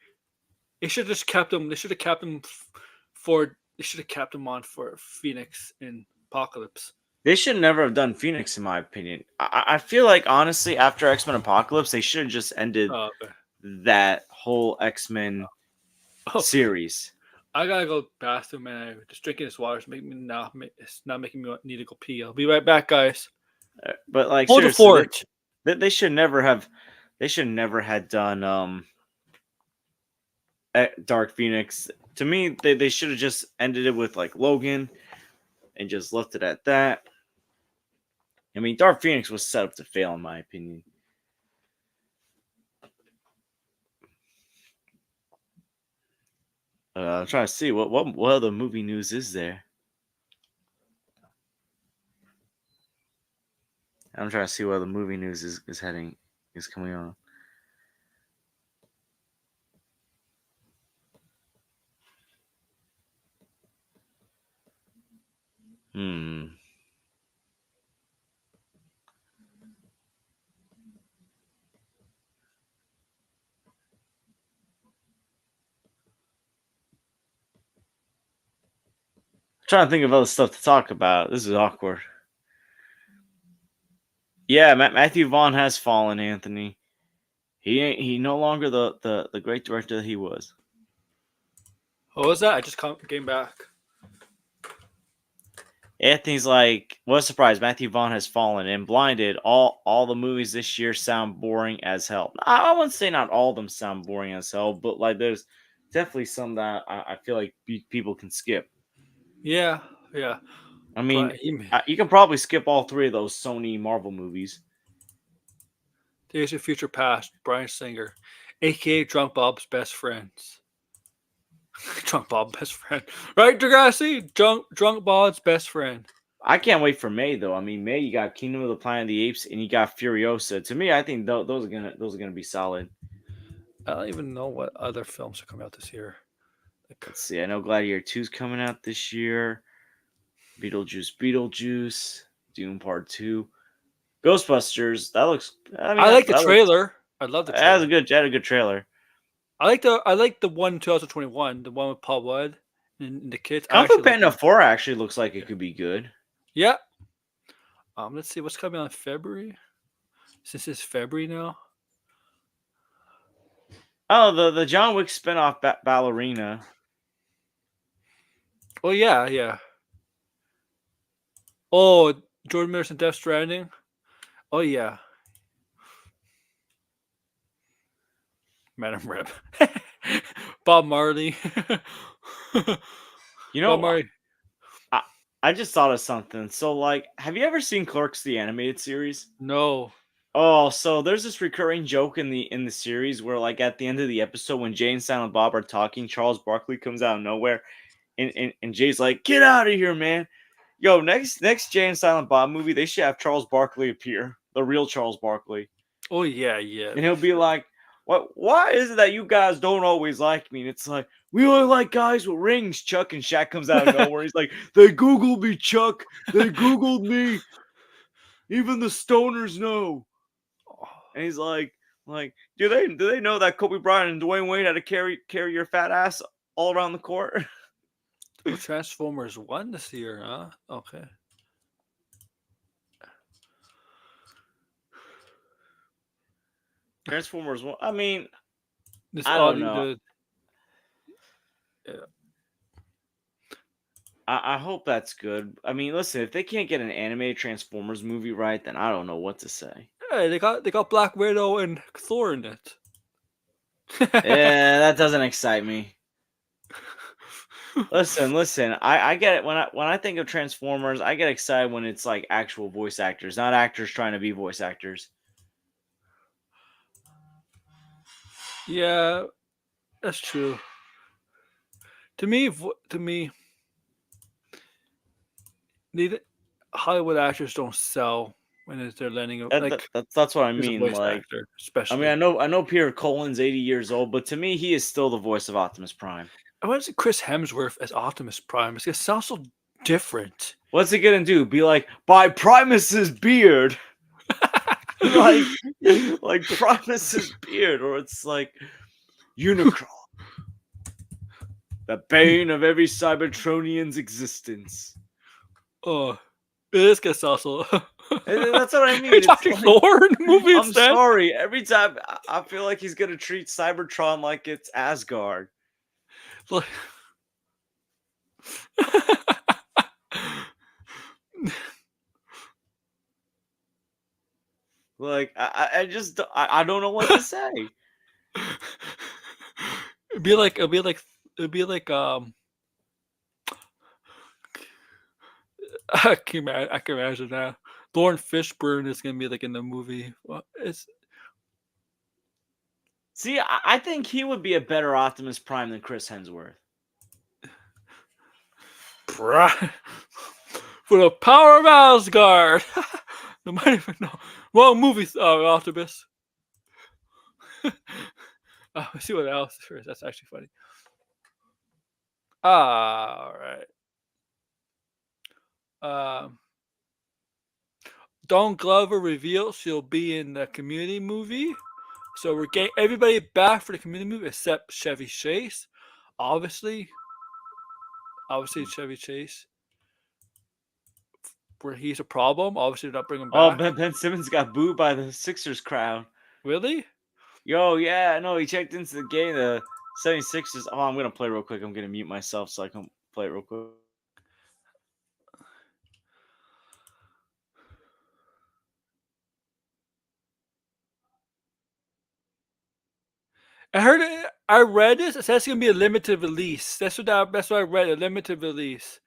They should have just kept him. They should have kept him They should have kept him on for Phoenix and Apocalypse. They should never have done Phoenix, in my opinion. I feel like honestly, after X-Men Apocalypse, they should have just ended that whole X-Men series. I gotta go bathroom, man. Just drinking this water is making me now. It's not making me need to go pee. I'll be right back, guys. But like, hold the fort. They should never have. They should never had done Dark Phoenix. To me, they should have just ended it with like Logan, and just left it at that. I mean, Dark Phoenix was set up to fail, in my opinion. I'm trying to see what other movie news is there. I'm trying to see what other movie news is coming on. Trying to think of other stuff to talk about. This is awkward. Yeah, Matthew Vaughn has fallen, Anthony. He no longer the great director that he was. What was that? I just came back. Anthony's like, what a surprise! Matthew Vaughn has fallen and blinded. All the movies this year sound boring as hell. I wouldn't say not all of them sound boring as hell, but like there's definitely some that I feel like people can skip. Yeah. I mean, you can probably skip all three of those Sony Marvel movies. Days of Future Past, Bryan Singer, a.k.a. Drunk Bob's best friends. Drunk Bob's best friend. Right, Degrassi? Drunk Bob's best friend. I can't wait for May though. I mean, May you got Kingdom of the Planet of the Apes and you got Furiosa. To me, I think those are gonna be solid. I don't even know what other films are coming out this year. Let's see. I know Gladiator 2's coming out this year. Beetlejuice, Dune Part 2, Ghostbusters. That looks. I mean, I like the that trailer. I love the Looks, that trailer. had a good trailer. I like the one in 2021, the one with Paul Rudd and the kids. Kung Fu Panda 4 actually looks like it could be good. Yeah. Let's see what's coming out in February. Since it's February now. Oh, the John Wick spinoff Ballerina. Oh yeah. Oh, Jordan Miller's in Death Stranding. Oh yeah. Madam Reb. Bob Marley. You know, Bob Marley. I just thought of something. So, like, have you ever seen Clerks, the animated series? No. Oh, so there's this recurring joke in the series where, like, at the end of the episode, when Jay and Silent Bob are talking, Charles Barkley comes out of nowhere, and Jay's like, "Get out of here, man!" Yo, next Jay and Silent Bob movie, they should have Charles Barkley appear, the real Charles Barkley, Oh yeah. and he'll be like, "What? Why is it that you guys don't always like me?" And it's like, "We only like guys with rings." Chuck, and Shaq comes out of nowhere. He's like, "They Googled me, Chuck. They Googled me. Even the stoners know." And he's like, do they know that Kobe Bryant and Dwayne Wade had to carry your fat ass all around the court? Transformers 1 this year, huh? Okay. Transformers 1. I mean, This I don't know. Yeah. I hope that's good. I mean, listen, if they can't get an animated Transformers movie right, then I don't know what to say. Hey, they got Black Widow and Thor in it. Yeah, that doesn't excite me. Listen. I get it when I think of Transformers, I get excited when it's like actual voice actors, not actors trying to be voice actors. Yeah, that's true. To me, Hollywood actors don't sell when they're landing. That's what I as a mean. voice Like, actor, especially. I mean, I know Peter Cullen's 80 years old, but to me, he is still the voice of Optimus Prime. I want to see Chris Hemsworth as Optimus Prime. It sounds so different. What's he gonna do? Be like, by Primus's beard, like Primus's beard, or it's like Unicron, the bane of every Cybertronian's existence. Oh, this gets also. That's what I mean. Are you talking like, Thor in the movie I'm instead? sorry. Every time I feel like he's gonna treat Cybertron like it's Asgard. Like, like I just I don't know what to say. it'd be like I can imagine now. Lauren Fishburne is gonna be like in the movie. Well, See, I think he would be a better Optimus Prime than Chris Hemsworth. for the power of Asgard. No might even know. Wrong movie, Optimus. Let's see what else there is. That's actually funny. All right. Dawn Glover reveals she'll be in the Community movie. So we're getting everybody back for the Community movie except Chevy Chase. Obviously Chevy Chase. Where he's a problem. Obviously they're not bringing him back. Oh, Ben Simmons got booed by the Sixers crowd. Really? Yo, yeah, no, he checked into the game, the 76ers. Oh, I'm gonna play real quick. I'm gonna mute myself so I can play it real quick. I read this. It says it's gonna be a limited release. That's what I read. A limited release.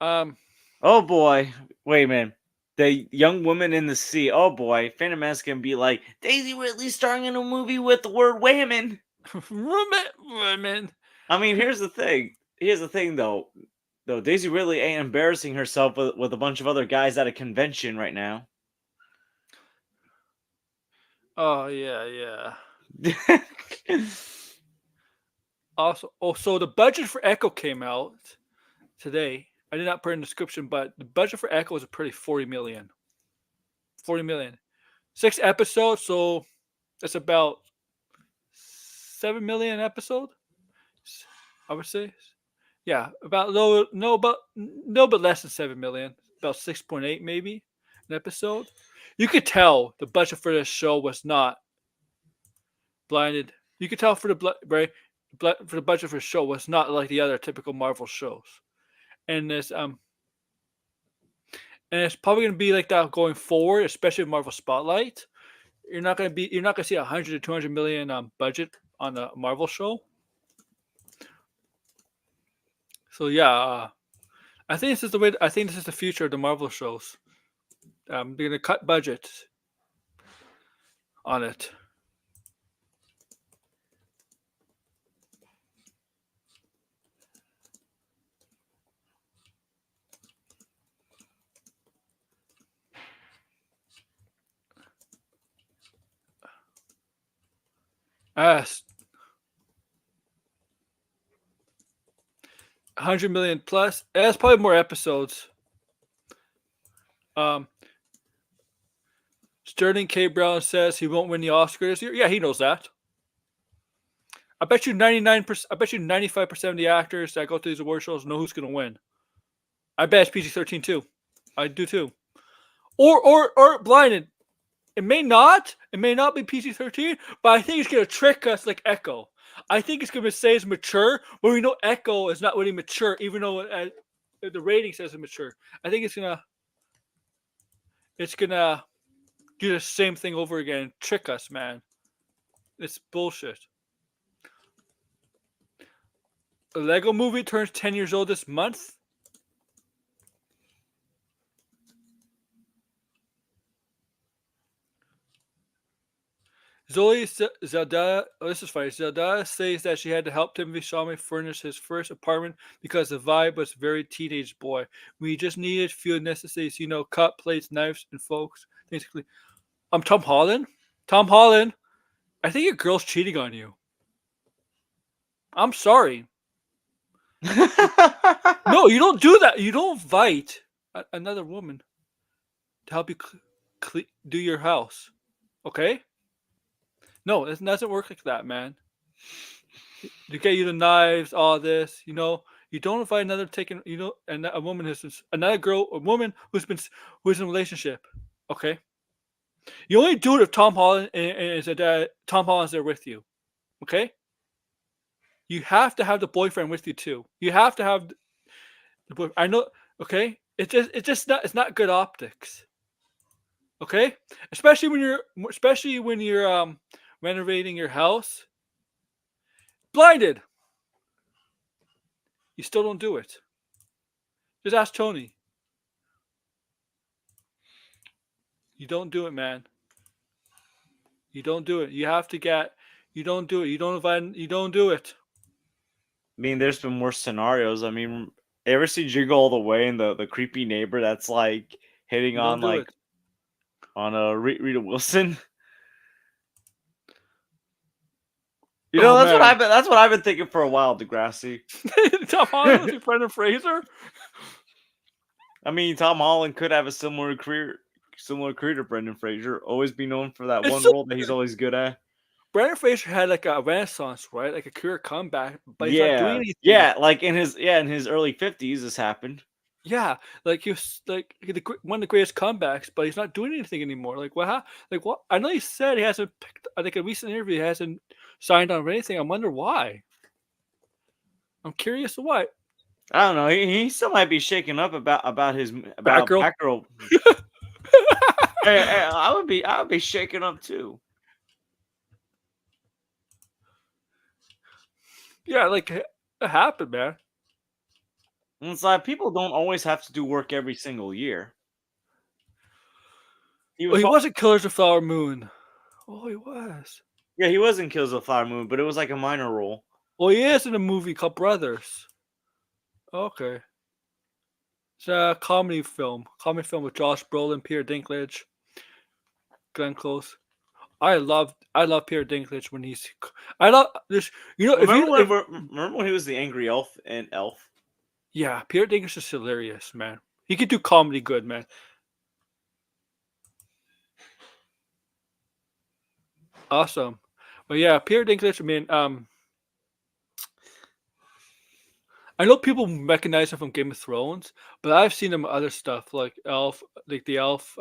Oh boy, wait a minute. The Young Woman in the Sea. Oh boy, Phantom Menace gonna be like Daisy Ridley starring in a movie with the word women. Women. I mean, here's the thing. here's the thing, though. Daisy Ridley ain't embarrassing herself with a bunch of other guys at a convention right now. Oh yeah, yeah. Also, so the budget for Echo came out today. I did not put in the description, but the budget for Echo was a pretty 40 million. 40 million. 6 episodes, so that's about 7 million an episode. I would say, yeah, about but less than 7 million, about 6.8 maybe an episode. You could tell the budget for this show was not blinded. You could tell for the budget for the show was not like the other typical Marvel shows, and it's probably going to be like that going forward, especially with Marvel Spotlight. You're not going to see 100 to 200 million budget on a Marvel show. So yeah, I think this is the way. I think this is the future of the Marvel shows. They're going to cut budget on it. Yes. 100 million plus. That's probably more episodes. Sterling K. Brown says he won't win the Oscar this year. Yeah, he knows that. I bet you 99%. I bet you 95% of the actors that go to these award shows know who's going to win. I bet it's PG-13 too. I do too. Or blinded. It may not be PG-13, but I think it's going to trick us like Echo. I think it's going to say it's mature, but we know Echo is not really mature, even though the rating says it's mature. I think it's gonna do the same thing over again, trick us, man. It's bullshit. A Lego Movie turns 10 years old this month. Zoe Zelda, this is funny. Zelda says that she had to help Timothy Chalamet furnish his first apartment because the vibe was very teenage boy. We just needed few necessities, cup, plates, knives, and folks. Basically, Tom Holland. Tom Holland, I think your girl's cheating on you. I'm sorry. No, you don't do that. You don't invite another woman to help you do your house. Okay? No, it doesn't work like that, man. To get you the knives, all this, you don't invite another and a woman who's who's in a relationship. Okay, you only do it if Tom Holland Tom Holland's there with you. Okay, you have to have the boyfriend with you too. You have to have the boyfriend. I know. Okay, it's not good optics. Okay, especially when you're renovating your house. Blinded. You still don't do it. Just ask Tony. You don't do it, man. You don't do it. You have to get. You don't do it. You don't invite. You don't do it. I mean, there's been worse scenarios. I mean, ever see Jingle All the Way and the creepy neighbor that's like hitting on a Rita Wilson? That's what I've been thinking for a while, Degrassi. Tom Holland was Brendan Fraser. I mean, Tom Holland could have a similar career to Brendan Fraser. Always be known for that one role that he's always good at. Brendan Fraser had like a renaissance, right? Like a career comeback, but he's not doing anything. Yeah, like in his early 50s, this happened. Yeah, like he was like one of the greatest comebacks, but he's not doing anything anymore. Like what? Like what? I know he said he hasn't picked. I think a recent interview he hasn't signed on for anything. I wonder why. I'm curious why. I don't know. He still might be shaken up about Batgirl. Hey, I would be shaken up too. Yeah, like it happened, man. And it's like people don't always have to do work every single year. He wasn't Killers of Flower Moon. Oh, he was. Yeah, he was in Killers of the Flower Moon, but it was like a minor role. Well, he is in a movie called Brothers. Okay. It's a comedy film. Comedy film with Josh Brolin, Peter Dinklage, Glenn Close. I love Peter Dinklage when he's. I love this. You know, Remember when he was the angry elf in Elf? yeah, Peter Dinklage is hilarious, man. He could do comedy good, man. Awesome. But yeah, Peter Dinklage. I mean, I know people recognize him from Game of Thrones, but I've seen him in other stuff like Elf, like the Elf,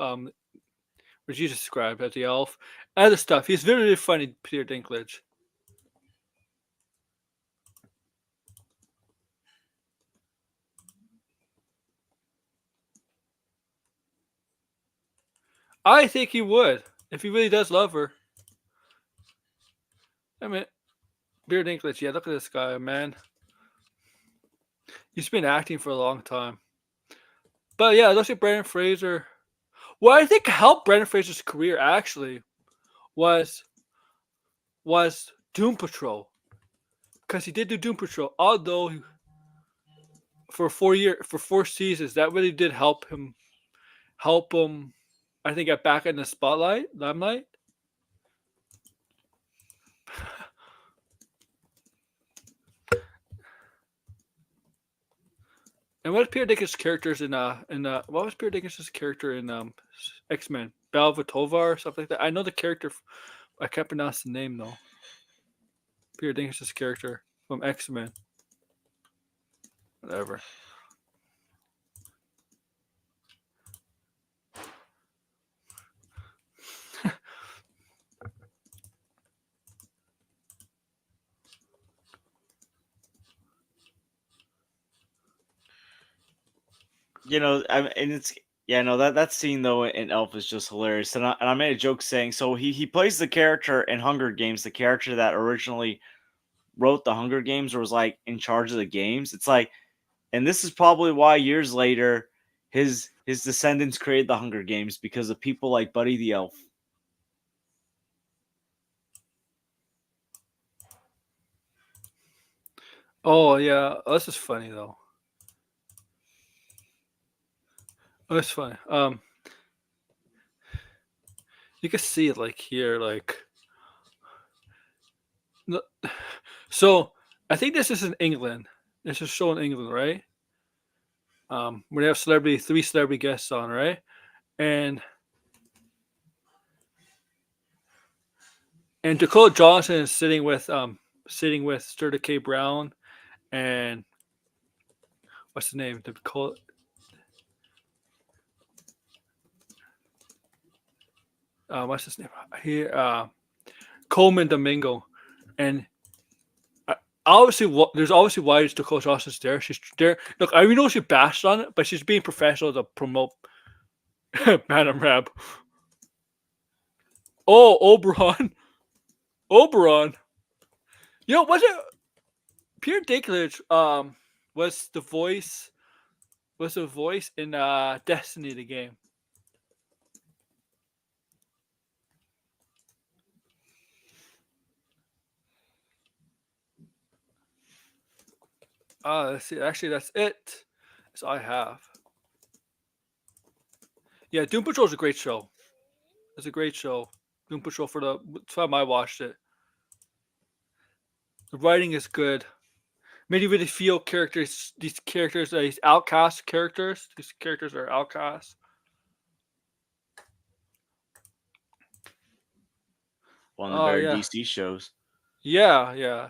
which you described as the Elf, other stuff. He's very, very funny, Peter Dinklage. I think he would if he really does love her. I mean, Peter Dinklage. Yeah, look at this guy, man. He's been acting for a long time. But yeah, it looks like Brendan Fraser. What I think helped Brendan Fraser's career actually was Doom Patrol, because he did do Doom Patrol. Although for 4 seasons, that really did help him. I think get back in the limelight. And what was Peter Dinklage's characters in what was Peter Dinklage's character in X-Men? Belvatova or something like that. I know the character. I can't pronounce the name though. Peter Dinklage's character from X-Men. Whatever. And it's no, that scene though in Elf is just hilarious. And I made a joke saying, so he plays the character in Hunger Games, the character that originally wrote the Hunger Games or was like in charge of the games. It's like, and this is probably why years later his descendants created the Hunger Games, because of people like Buddy the Elf. Oh yeah, this is funny though. Oh, it's funny. You can see it like here, like. So I think this is in England. This is shown in England, right? Where they have 3 celebrity guests on, right? And Dakota Johnson is sitting with Sturda K. Brown and what's the name? What's his name? Here, Coleman Domingo, and there's obviously why Dakota Johnson's there. She's there. Look, I know she bashed on it, but she's being professional to promote Madam Rab. Oh, Oberon. You know, was it Peter Dinklage? Was the voice in Destiny the game? Let's see. Actually, that's it. That's all I have. Yeah, Doom Patrol is a great show. It's a great show. Doom Patrol for the time I watched it. The writing is good. Made you really feel characters. These characters are these outcast characters. These characters are outcasts. One of the better DC shows. Yeah.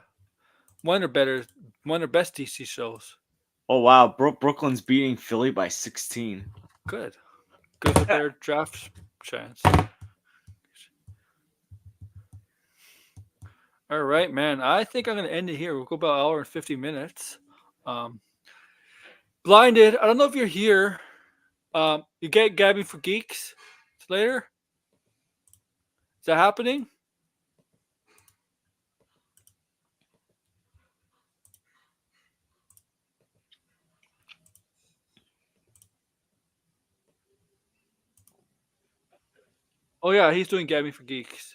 One of their best DC shows. Oh wow, Brooklyn's beating Philly by 16. Good. Good for their draft chance. All right, man. I think I'm gonna end it here. We'll go about an hour and 50 minutes. Blinded. I don't know if you're here. You get Gabbing for Geeks later. Is that happening? Oh yeah, he's doing Gabbing for Geeks.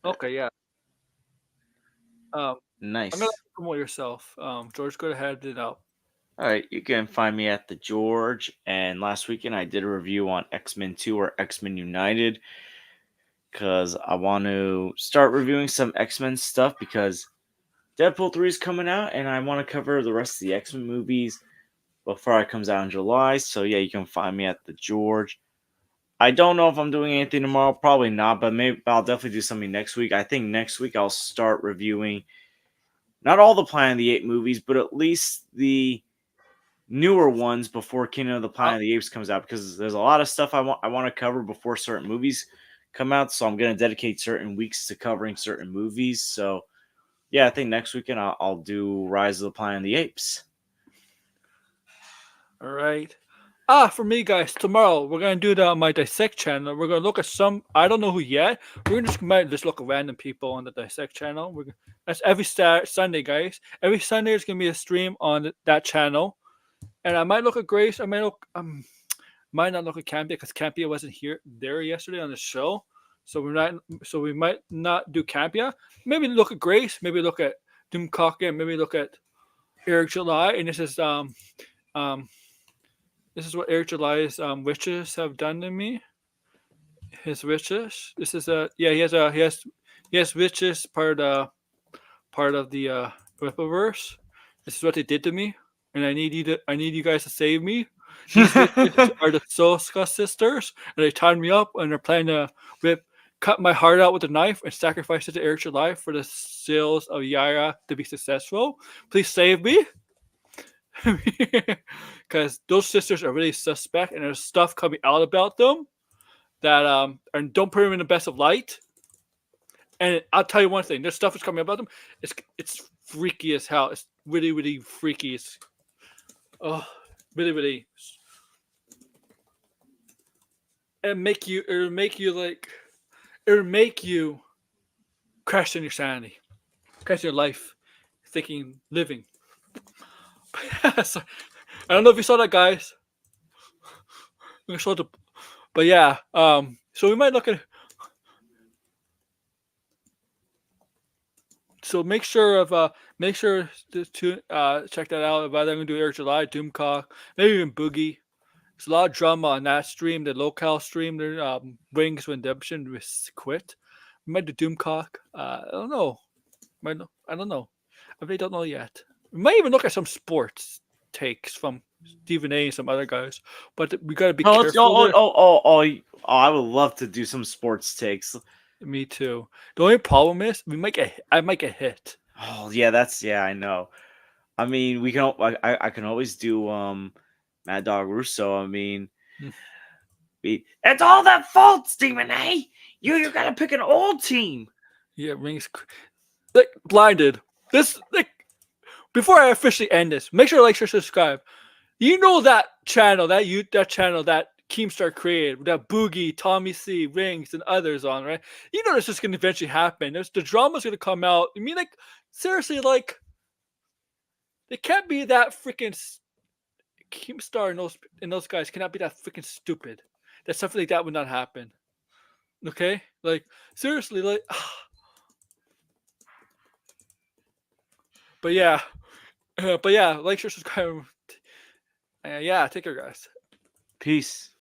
Okay, yeah. Nice. I'm gonna promote yourself. George, go ahead and All right, you can find me at the George. And last weekend I did a review on X-Men 2 or X-Men United because I want to start reviewing some X-Men stuff because Deadpool 3 is coming out and I want to cover the rest of the X-Men movies before it comes out in July. So yeah, you can find me at the George. I don't know if I'm doing anything tomorrow, probably not, but maybe I'll definitely do something next week. I think next week I'll start reviewing not all the Planet of the Apes movies, but at least the newer ones before Kingdom of the Planet of the Apes comes out, because there's a lot of stuff I want to cover before certain movies come out. So I'm going to dedicate certain weeks to covering certain movies. So yeah, I think next weekend I'll do Rise of the Planet of the Apes. All right. For me, guys, tomorrow we're gonna do my Dissect channel. We're gonna look at some. I don't know who yet. We're gonna just look at random people on the Dissect channel. That's every Sunday, guys. Every Sunday is gonna be a stream on that channel, and I might look at Grace. I might not look at Campia because Campia wasn't there yesterday on the show. So we might not do Campia. Maybe look at Grace. Maybe look at Doomcock, and maybe look at Eric July. And this is what Eric July's witches have done to me. His witches. This is he has witches part of the Rippaverse. This is what they did to me, and I need you guys to save me. These witches are the Soska sisters, and they tied me up, and they're planning to cut my heart out with a knife and sacrifice it to Eric July for the sales of Yara to be successful. Please save me. Because those sisters are really suspect, and there's stuff coming out about them that and don't put them in the best of light. And I'll tell you one thing: there's stuff that's coming about them. It's freaky as hell. It's really, really freaky. It's really, really. It'll make you question your sanity, question your life, living. So, I don't know if you saw that, guys. But yeah, so we might look at. So make sure to check that out. If I'm going to do Eric July, Doomcock, maybe even Boogie. There's a lot of drama on that stream, the locale stream. There, Wings Redemption was quit. We might do Doomcock. I don't know. I don't know. I really don't know yet. We might even look at some sports takes from Stephen A and some other guys, but we gotta be careful. I would love to do some sports takes. Me too. The only problem is I might get hit. Oh yeah, I know. I mean, I can always do Mad Dog Russo. I mean, it's all that fault, Stephen A. You gotta pick an old team. Yeah, Rings like blinded. Before I officially end this, make sure to like, share, subscribe. You know that channel that Keemstar created, that Boogie, Tommy C, Rings, and others on, right? You know this is going to eventually happen. The drama's going to come out. I mean, like, seriously, like, they can't be that freaking Keemstar and those guys cannot be that freaking stupid. That something like that would not happen. Okay? Like, seriously, like. But yeah, like, share, subscribe. Yeah, take care, guys. Peace.